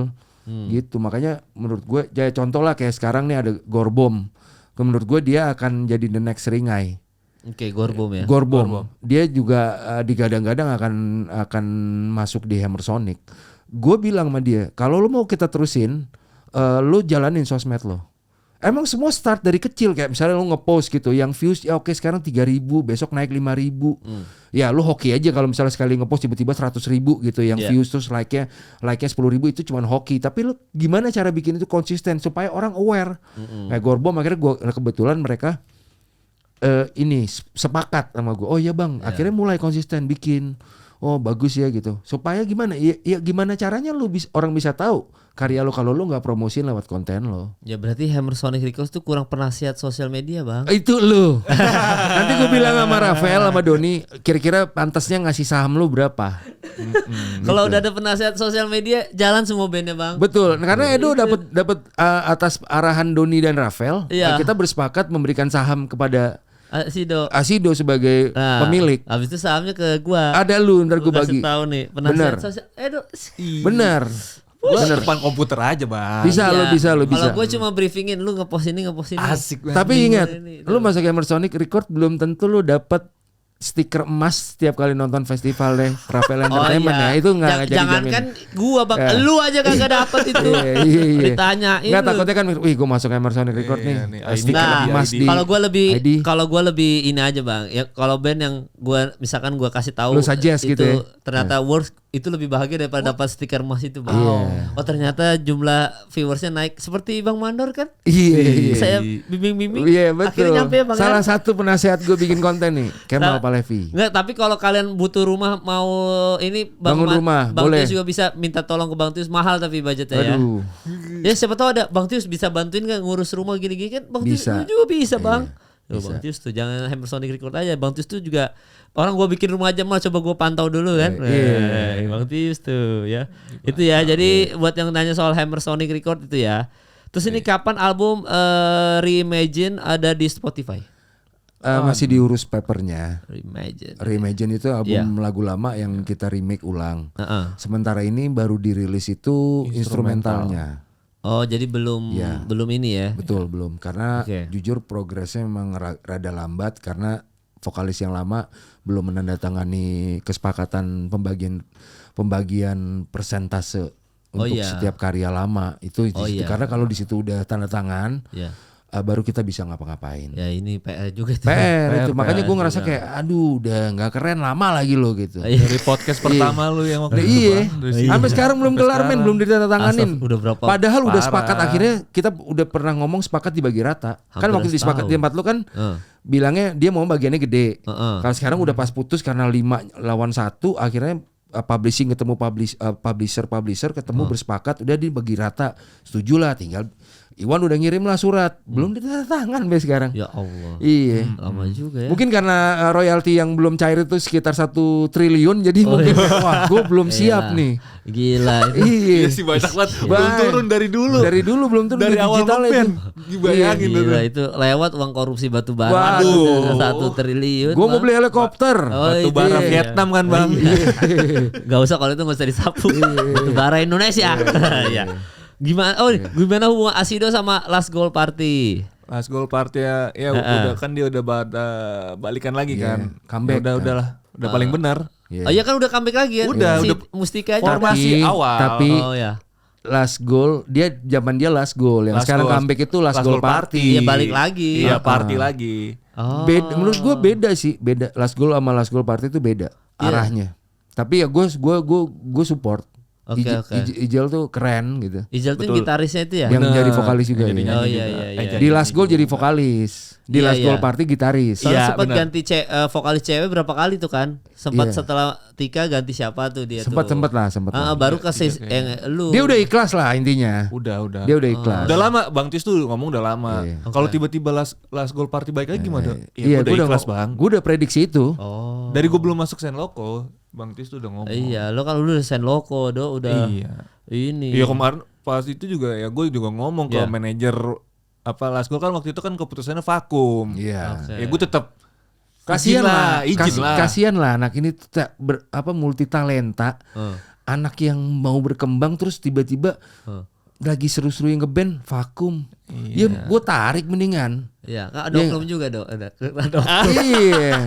Gitu makanya menurut gue ya contoh lah kayak sekarang nih ada Gorbom. Menurut gue dia akan jadi the next Ringai. Oke, Gorbom ya. Gorbom. Dia juga digadang-gadang akan masuk di Hammer Sonic. Gue bilang sama dia kalau lo mau kita terusin, lo jalanin sosmed lo. emang semua start dari kecil, kayak misalnya lu ngepost gitu, yang views ya oke sekarang 3.000, besok naik 5.000. Ya lu hoki aja kalau misalnya sekali ngepost tiba-tiba 100.000 gitu yang views, terus like-nya 10.000 itu cuman hoki. Tapi lu gimana cara bikin itu konsisten supaya orang aware. Kayak Gorbom akhirnya kebetulan mereka ini sepakat sama gue. Oh iya bang, akhirnya mulai konsisten bikin. Oh bagus ya gitu. Supaya gimana? Ya gimana caranya orang bisa tahu karya lo kalau lo nggak promosiin lewat konten lo. Ya berarti Hammer Sonic Records tuh kurang penasihat sosial media bang. Itu lo. Nanti gue bilang sama Rafael sama Doni, kira-kira pantasnya ngasih saham lo berapa? Kalau udah ada penasihat sosial media, jalan semua bandnya bang. Betul. Karena Edo dapat atas arahan Doni dan Rafael, kita bersepakat memberikan saham kepada Asido sebagai pemilik. Habis itu sahamnya ke gua. Ada lu, ntar gua bagi. Tahu nih penasihat sosial. Bener. Bener, depan komputer aja bang. Bisa lo bisa. Kalau gue cuma briefingin, lu ngepost ini. Asik banget. Tapi ingat, lu masuk Hammer Sonic Record belum tentu lu dapat stiker emas setiap kali nonton festival deh Rafael Entertainment ya. Itu nggak jadi jangan jamin. kan gua bang, lu aja kagak dapet itu. Iya. Ditanyain. Nggak takutnya kan, wih gue masuk Hammer Sonic Record nih. Stiker emas di. Kalau gue lebih ini aja bang. Ya kalau band yang gua misalkan gua kasih tahu lu suggest itu gitu ya? ternyata works itu lebih bahagia daripada dapat stiker emas itu bang. Oh ternyata jumlah viewersnya naik seperti Bang Mandor kan? Iya. Saya bimbing. Iya betul. Akhirnya nyampe ya bang. Salah satu penasehat gue bikin konten nih, Kemal Palevi. Enggak, tapi kalau kalian butuh rumah mau ini bangun rumah, Bang boleh. Tius juga bisa minta tolong ke Bang Tius, mahal tapi budgetnya ya. Ya siapa tahu ada Bang Tius bisa bantuin kan ngurus rumah gini-gini kan Bang Tius juga bisa bang. Bang Tius tuh jangan Hammer Sonic Record aja. Bang Tius tuh juga orang gua bikin rumah aja mah coba gua pantau dulu kan. Bang Tius tuh ya. Itu ya. Jadi buat yang nanya soal Hammer Sonic Record itu ya. Terus ini kapan album Reimagine ada di Spotify? Masih diurus papernya. Reimagine itu album lagu lama yang kita remake ulang. Sementara ini baru dirilis itu instrumentalnya. Oh jadi belum ini ya? Betul belum karena jujur progresnya memang rada lambat karena vokalis yang lama belum menandatangani kesepakatan pembagian persentase untuk setiap karya lama itu karena kalau di situ udah tanda tangan baru kita bisa ngapa-ngapain. Ya ini PR juga itu. PR itu makanya gue ngerasa kayak aduh udah nggak keren lama lagi lo gitu. Dari podcast pertama lu yang waktu itu. Sampai sekarang belum kelar men, belum ditandatanganin. Padahal udah sepakat akhirnya kita udah pernah ngomong sepakat dibagi rata. Kan waktu disepakati di tempat lu kan bilangnya dia mau bagiannya gede. Kalau sekarang udah pas putus karena 5 lawan 1 akhirnya publishing ketemu publisher ketemu bersepakat udah dibagi rata. Setujulah tinggal Iwan udah ngirim lah surat, belum ditandatangan sampai sekarang. Ya Allah. Iya. Lama juga ya. Mungkin karena royalti yang belum cair itu sekitar 1 triliun, jadi mungkin wah gue belum siap nih. Gila. Iya sih banyak banget. Belum turun dari dulu. Dari dulu belum turun dari awal ngeband. Bayangin gila itu lewat uang korupsi batu bara. 1 triliun. Gue mau beli helikopter. Batu bara Vietnam kan bang. Gak usah kalau itu gak usah disapu. Batu bara Indonesia. Ya. Gimana hubungan Asido sama Last Goal Party? Last Goal Party ya udah kan dia udah balikan lagi kan. Comeback. Udah paling benar. Iya kan udah comeback lagi ya. Udah Mustika aja. Formasi awal. Tapi Last Goal dia zaman dia Last Goal yang sekarang comeback itu Last Goal Party. Iya balik lagi. Iya party lagi. Beda, menurut gue beda sih, beda Last Goal sama Last Goal Party itu beda arahnya. Tapi ya gue support. Ijel tuh keren gitu. Ijel tuh gitarisnya itu ya? Yang jadi vokalis juga ya. Oh iya. Di Last Goal jadi vokalis. Di Last Goal Party gitaris. Soalnya sempat ganti vokalis cewek berapa kali tuh kan? Sempat setelah Tika ganti siapa tuh dia sempat lah. Baru ke yang lu. Dia udah ikhlas lah intinya. Udah. Dia udah ikhlas. Udah lama Bang Tis tuh ngomong udah lama. Kalau tiba-tiba Last Goal Party baik lagi gimana? Iya, udah ikhlas Bang. Gue udah prediksi itu. Dari gue belum masuk Senloko, Bang Tis tuh udah ngomong. Iya, lo kan udah Senloko, udah. Iya. Ini. Iya kemarin pas itu juga ya gue juga ngomong ke manajer Last Goal kan waktu itu kan keputusannya vakum. Iya. Ya gue tetap kasihan lah. Kasihan lah anak ini multi talenta. Anak yang mau berkembang terus tiba-tiba lagi seru-seru yang ngeband vakum. Ya gue tarik mendingan. Iya, ada oknum juga dong. Ada Iya.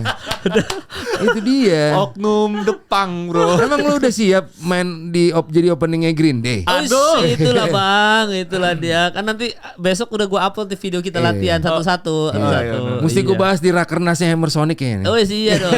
Itu dia. Oknum Depang bro. Emang lu udah siap main jadi openingnya Green Day? Aduh, itulah bang, itulah dia. Kan nanti besok udah gua upload di video kita latihan satu-satu. Mesti gue bahas di rakernasnya Hammer Sonic kayaknya. Oh iya dong.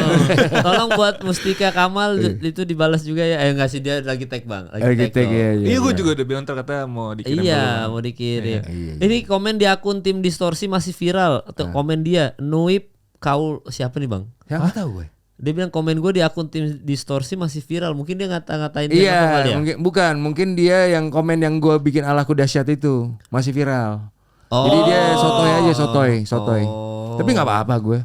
Tolong buat Mustika Kamal itu dibalas juga ya. Enggak sih, dia lagi tag bang. Lagi tag ya. Iya gue juga udah bilang kata mau dikirim. Iya mau dikirim. Ini komen di akun tim Distorsi masih viral. Komen dia Nuip Kaul siapa nih bang? Ya nggak tahu gue. Dia bilang komen gue di akun tim Distorsi masih viral. Mungkin dia ngata-ngatain Iya mungkin dia yang komen yang gue bikin alaku dahsyat itu masih viral. Jadi dia sotoy. Tapi nggak apa-apa gue.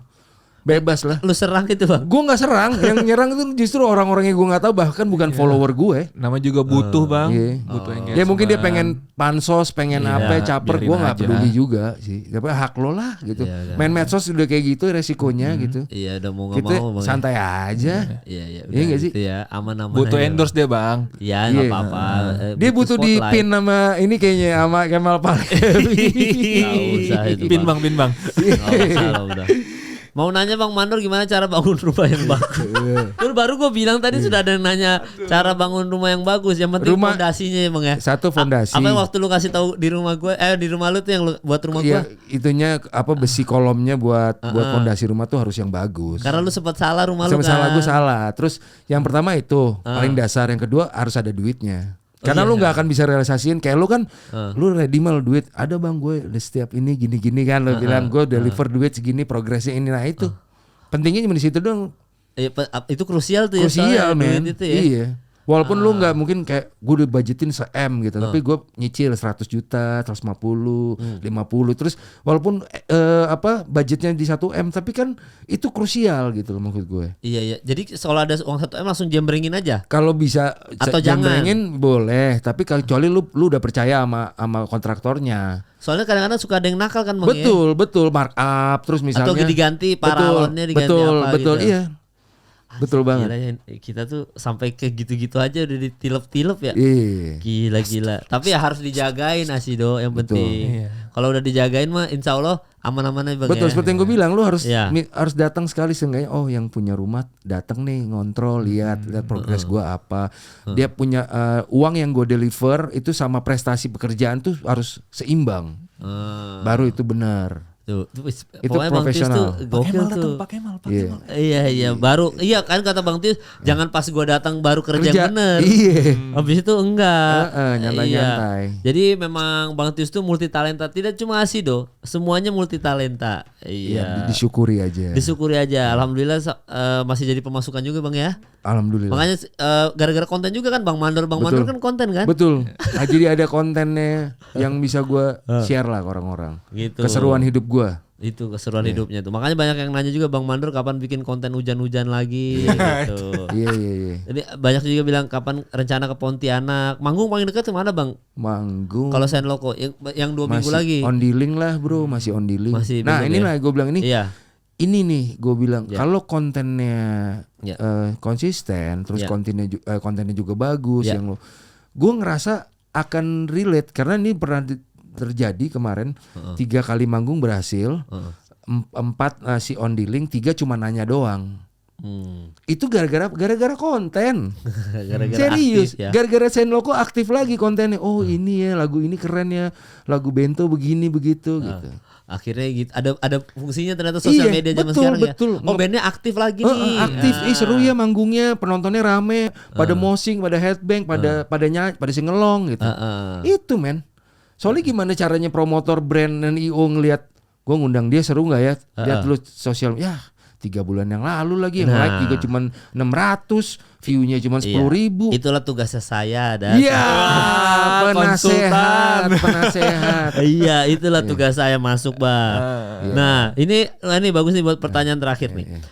Bebas lah. Lu serang itu bang? Gue nggak serang, yang nyerang itu justru orang-orang yang gue nggak tahu, bahkan bukan follower gue. Nama juga butuh bang. Butuh dia mungkin dia pengen pansos, pengen apa, caper, gue nggak peduli juga sih. Tapi hak lo lah gitu. Main medsos udah kayak gitu resikonya gitu. Iya udah mau nggak kita mau bang. Santai aja. Iya nggak sih? Ya aman-aman. Butuh endorse dia bang. Iya nggak apa-apa. Dia butuh di pin nama ini kayaknya sama Kemal Palevi. Nggak usah itu Pin bang. Nggak usah udah. Mau nanya Bang Mandor gimana cara bangun rumah yang bagus? Terus baru gue bilang tadi sudah ada yang nanya cara bangun rumah yang bagus. Yang penting fondasinya ya Bang ya. Satu fondasi. Apa yang waktu lu kasih tahu di rumah gue, di rumah lu tuh yang lu buat rumah gue? Itunya apa besi kolomnya buat fondasi rumah tuh harus yang bagus. Karena lu sempat salah rumah lu kan. Salah gue salah. Terus yang pertama itu paling dasar. Yang kedua harus ada duitnya. Karena lu nggak akan bisa realisasiin kayak lu kan, lu ready mal duit ada bang gue setiap ini gini-gini kan lu bilang gue deliver duit segini progresnya ini nah itu pentingnya cuma di situ dong. Itu krusial tuh ya men. Itu ya. Iya. Walaupun lu nggak mungkin kayak gue udah budgetin se-M gitu, tapi gue nyicil 100 juta, 150, 50 terus walaupun budgetnya di 1M tapi kan itu krusial gitu loh maksud gue. Iya. Jadi kalau ada uang 1M langsung jembrengin aja. Kalau bisa atau jembrengin boleh, tapi kecuali lu udah percaya sama kontraktornya. Soalnya kadang-kadang suka ada yang nakal kan Bang. Betul markup terus misalnya. Atau diganti paralonnya diganti apa betul gitu. Iya. Betul banget. Gila, kita tuh sampai ke gitu-gitu aja udah ditilep-tilep ya. Iya. Gila. Tapi ya harus dijagain Asido yang penting. Kalau udah dijagain mah insya Allah aman-aman aja Bang. Betul ya. seperti yang gue bilang, lu harus datang sekali seenggaknya. Oh yang punya rumah datang nih ngontrol, lihat progres gue apa. Dia punya uang yang gue deliver itu sama prestasi pekerjaan tuh harus seimbang. Baru itu benar. Tuh, itu profesional. Gokil tuh. Pak Kemal. Iya, baru kan kata Bang Tius, jangan pas gua datang baru kerja yang bener. Iya. Habis itu enggak. Nyantai-nyantai. Jadi memang Bang Tius tuh multi talenta, tidak cuma Asido, semuanya multi talenta. Iya. Disyukuri aja. Alhamdulillah masih jadi pemasukan juga Bang ya. Alhamdulillah. Makanya gara-gara konten juga kan Bang Mandor kan konten kan? Betul. Jadi ada kontennya yang bisa gua share lah ke orang-orang. Gitu. Keseruan hidup gua. Itu keseruan hidupnya tuh. Makanya banyak yang nanya juga Bang Mandor kapan bikin konten hujan-hujan lagi gitu. Iya. Jadi banyak juga bilang kapan rencana ke Pontianak. Manggung paling dekat kemana Bang? Manggung. Kalau Sen Loko yang 2 minggu lagi. Masih on dealing lah bro, masih on dealing. Nah inilah gue bilang ini. Iya. Ini nih gue bilang kalau kontennya konsisten, terus kontennya juga bagus, yang gue ngerasa akan relate karena ini pernah terjadi kemarin 3 kali manggung berhasil, 4 si on dealing, 3 cuma nanya doang. Itu gara-gara konten. Serius, gara-gara Sen Loko aktif lagi kontennya. Oh ini ya lagu ini keren ya, lagu Bento begini begitu gitu. Akhirnya gitu ada fungsinya ternyata sosial media zaman sekarang ya. Oh bandnya aktif lagi nih. Aktif, seru ya manggungnya, penontonnya rame, pada mosing, pada headbang, pada nyanyi, pada singelong gitu. Itu men. Soalnya gimana caranya promotor brand dan IO ngelihat gue ngundang dia seru nggak ya? Lihat lu sosial 3 bulan yang lalu lagi yang like juga cuma 600, view-nya cuma 10.000. Itulah tugasnya saya dan penasehat. Iya, itulah tugas saya masuk Bang. Nah, ini bagus nih buat pertanyaan terakhir nih.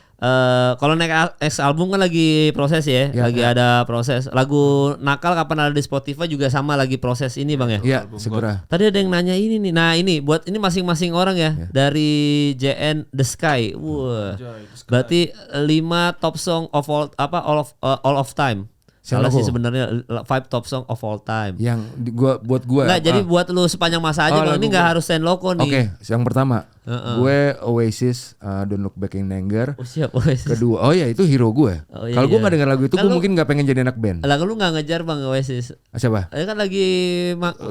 Kalau next album kan lagi proses ya, lagi ada proses. Lagu Nakal kapan ada di Spotify juga sama lagi proses ini Bang ya? Iya, segera. Tadi ada yang nanya ini nih. Nah, ini buat ini masing-masing orang ya. Dari JN The Sky. Wah. Berarti 5 top song of all of time. Salah sih sebenarnya 5 top song of all time. Yang buat gua. Nggak, jadi buat lu sepanjang masa aja Bang. Ini nggak harus Saint Loco nih. Oke, yang pertama gue Oasis, Don't Look Back in Anger. Oh siap Oasis. Kedua, oh ya itu hero gue. Oh, iya, Kalau gue iya. nggak dengar lagu itu, gue mungkin nggak pengen jadi anak band. Lagu lu nggak ngejar Bang Oasis. Siapa? Kan lagi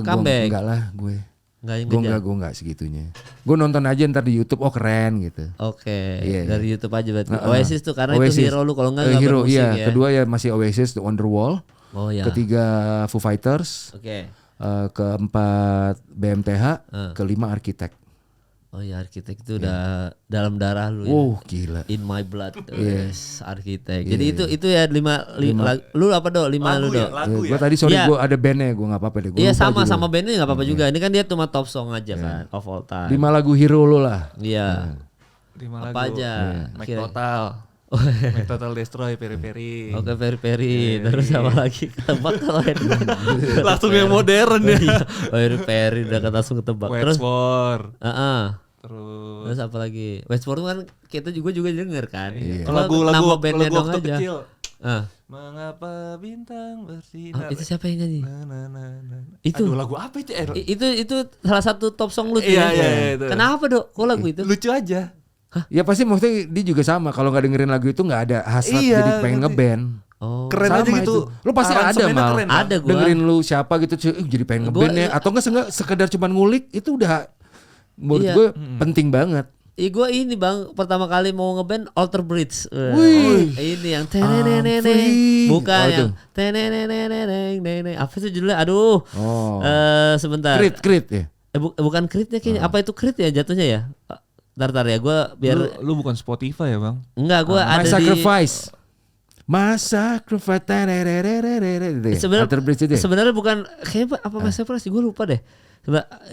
comeback. Enggak lah gue. Nggak Gue ngejar. enggak segitunya. Gue nonton aja ntar di YouTube, oh keren gitu. Oke, Iya, dari YouTube aja berarti. Oasis tuh karena Oasis. itu hero lu, kalau nggak hero, bermusik iya. ya. Kedua ya masih Oasis, The Wonderwall. Oh ya. Ketiga Foo Fighters. Oke. Keempat BMTH. Kelima Architect. Oh ya, Architect itu udah dalam darah lu ya. Wow, gila. In my blood. Yes, Architect. Jadi itu ya 5 lu apa Do? 5 lu Do. Lagu Gue ya. tadi sorry Iya. gue ada bandnya, gue nggak apa-apa deh. Gua Iya lupa sama judul. bandnya nggak apa-apa juga. Ini kan dia cuma top song aja kan of all time. 5 lagu hero lo lah. Iya. 5 Apa lagu. aja? Make Kira- Total. Make Total Destroy, Peri-Peri. Oke, Peri-Peri. Terus apa lagi? Ketebak kalau Langsung yang modern ya. Peri-Peri udah langsung ketebak. Terus West War. terus Terus apa lagi? Westworld kan kita juga denger kan. Cuma lagu-lagu nama bandnya lagu dong waktu aja. kecil. Ah. Mengapa bintang bersinar? Itu siapa yang nyanyi? Na. Itu. Aduh, lagu apa itu? Itu salah satu top song lu tuh. Iya, ya? iya, itu. Kenapa Dok? Kok lagu itu? Lucu aja. Ya pasti maksudnya dia juga sama. Kalau nggak dengerin lagu itu nggak ada hasrat Iya, jadi pengen ngerti. ngeband. Oh. Keren Sama aja gitu. itu. Lu pasti ada Aransemennya mal. keren, Bang. Ada gua. Dengerin lu siapa gitu, jadi pengen Gua- ngeband ya. Atau nggak sekedar cuman ngulik itu udah menurut Iya. gue penting banget. Gue ini Bang pertama kali mau ngeband Alter Bridge. Wih. Ini yang free. bukan Oh, yang itu. apa sih judulnya? Aduh. Oh. Sebentar. Crit ya. Bukan Crit-nya kayaknya. Apa itu Crit ya jatuhnya ya? Ntar ya gue biar Lu bukan Spotify ya, Bang? enggak gue My ada Sacrifice. My Sacrifice. Gitu ya? Alter Bridge itu ya? Sebenarnya bukan kayaknya apa My Sacrifice gue lupa deh.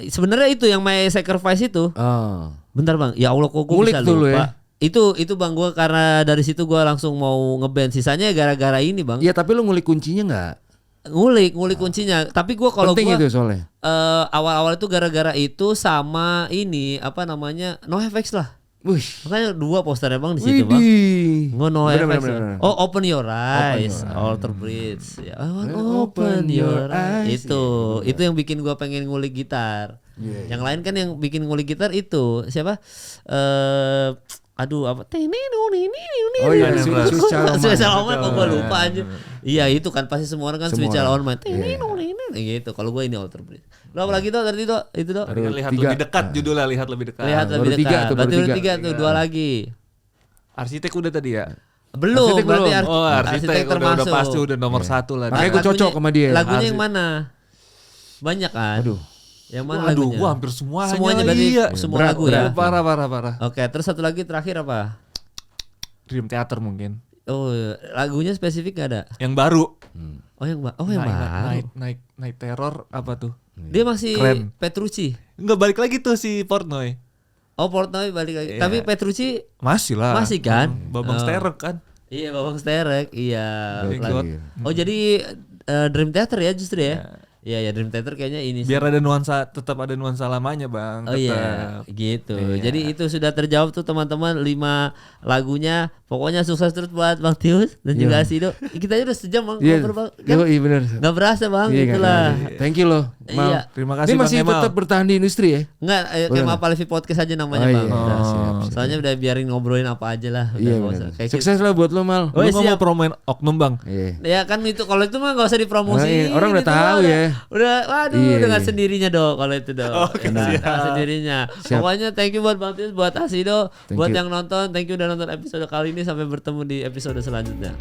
Sebenarnya itu yang My Sacrifice itu. Oh. Bentar Bang, ya Allah kok gue Ngulik bisa dulu lupa. Itu Bang gue karena dari situ gue langsung mau ngeband. Sisanya gara-gara ini Bang. Iya tapi lu ngulik kuncinya nggak? Ngulik kuncinya. Tapi gue kalau Penting gue itu soalnya. awal-awal itu gara-gara itu sama ini apa namanya NoFX lah. Wih. Makanya 2 posternya Bang di situ Bang. Widih. Nggak NoFX. Bener. Oh Open Your Eyes, Alter Bridge. Ya, Open Your Eyes. Itu yang bikin gue pengen ngulik gitar. Yang lain kan yang bikin ngulik gitar itu siapa? Aduh apa? Oh iya, Sweet Child O' Mine. Kok gue lupa aja. Iya itu kan pasti semua orang kan Sweet Child O' Mine. Gitu. Kalau gue ini Alter Bridge. Lo apa lagi tuh tadi tuh? Itu tuh. Tadi kan lihat 3. lebih dekat judulnya, lihat lebih dekat. Lihat lebih baru 3 dekat. tuh, Berarti baru udah 3. 3 tuh, 2 lagi. Arsitek udah tadi ya? Belum, Arsitek berarti belum. Oh, arsitek udah termasuk. pasti udah nomor 1 lah. Makanya gue cocok sama dia. Lagunya yang mana? Banyak kan? Aduh. Yang mana Aduh, lagunya? gua hampir semuanya. Semuanya berarti iya. semua Berat, lagu berat. ya. Parah. Oke, terus satu lagi terakhir apa? Dream Theater mungkin. Oh, lagunya spesifik gak ada? Yang baru. Yang baru. Night Terror apa tuh? Dia masih Keren. Petrucci. Enggak balik lagi tuh si Portnoy. Oh, Portnoy balik lagi. Iya. Tapi Petrucci Masih lah. Masih kan? Babang Oh. Sterek kan. iya Babang Sterek. Iya. Lagi. Oh, jadi Dream Theater ya justru ya? Iya, Dream Theater kayaknya ini sih. Biar ada nuansa, tetap ada nuansa lamanya, Bang. Oh iya, gitu. Jadi itu sudah terjawab tuh teman-teman 5 lagunya. Pokoknya sukses terus buat Bang Tius dan juga Asido. Kita aja udah sejam Bang Iya. ngobrol Bang. Kan? Iya benar. Nggak berasa Bang, Iya, itulah. Thank you loh. Mal. Iya. Terima kasih Ini Bang masih Kemal. tetap bertahan di industri ya? Enggak, kayak Mapa Levi Podcast aja namanya Oh, Bang. iya. Udah. Siap. Soalnya udah biarin ngobrolin apa aja lah. Udah Iya nggak benar. usah. Kayak Sukses lah buat lo Mal. Oh, Lu nggak siap. mau promoin Oknum, Bang? Iya. Ya kan itu kalau itu mah nggak usah dipromosi. Oh, iya. Orang udah tahu ya. Udah, waduh, Iya, dengan iya. sendirinya dong kalau itu dong. Oke, Dengan siap. sendirinya. Siap. Pokoknya thank you buat Bang Tius, buat Asido, Thank buat you. yang nonton, thank you udah nonton episode kali ini. Sampai bertemu di episode selanjutnya.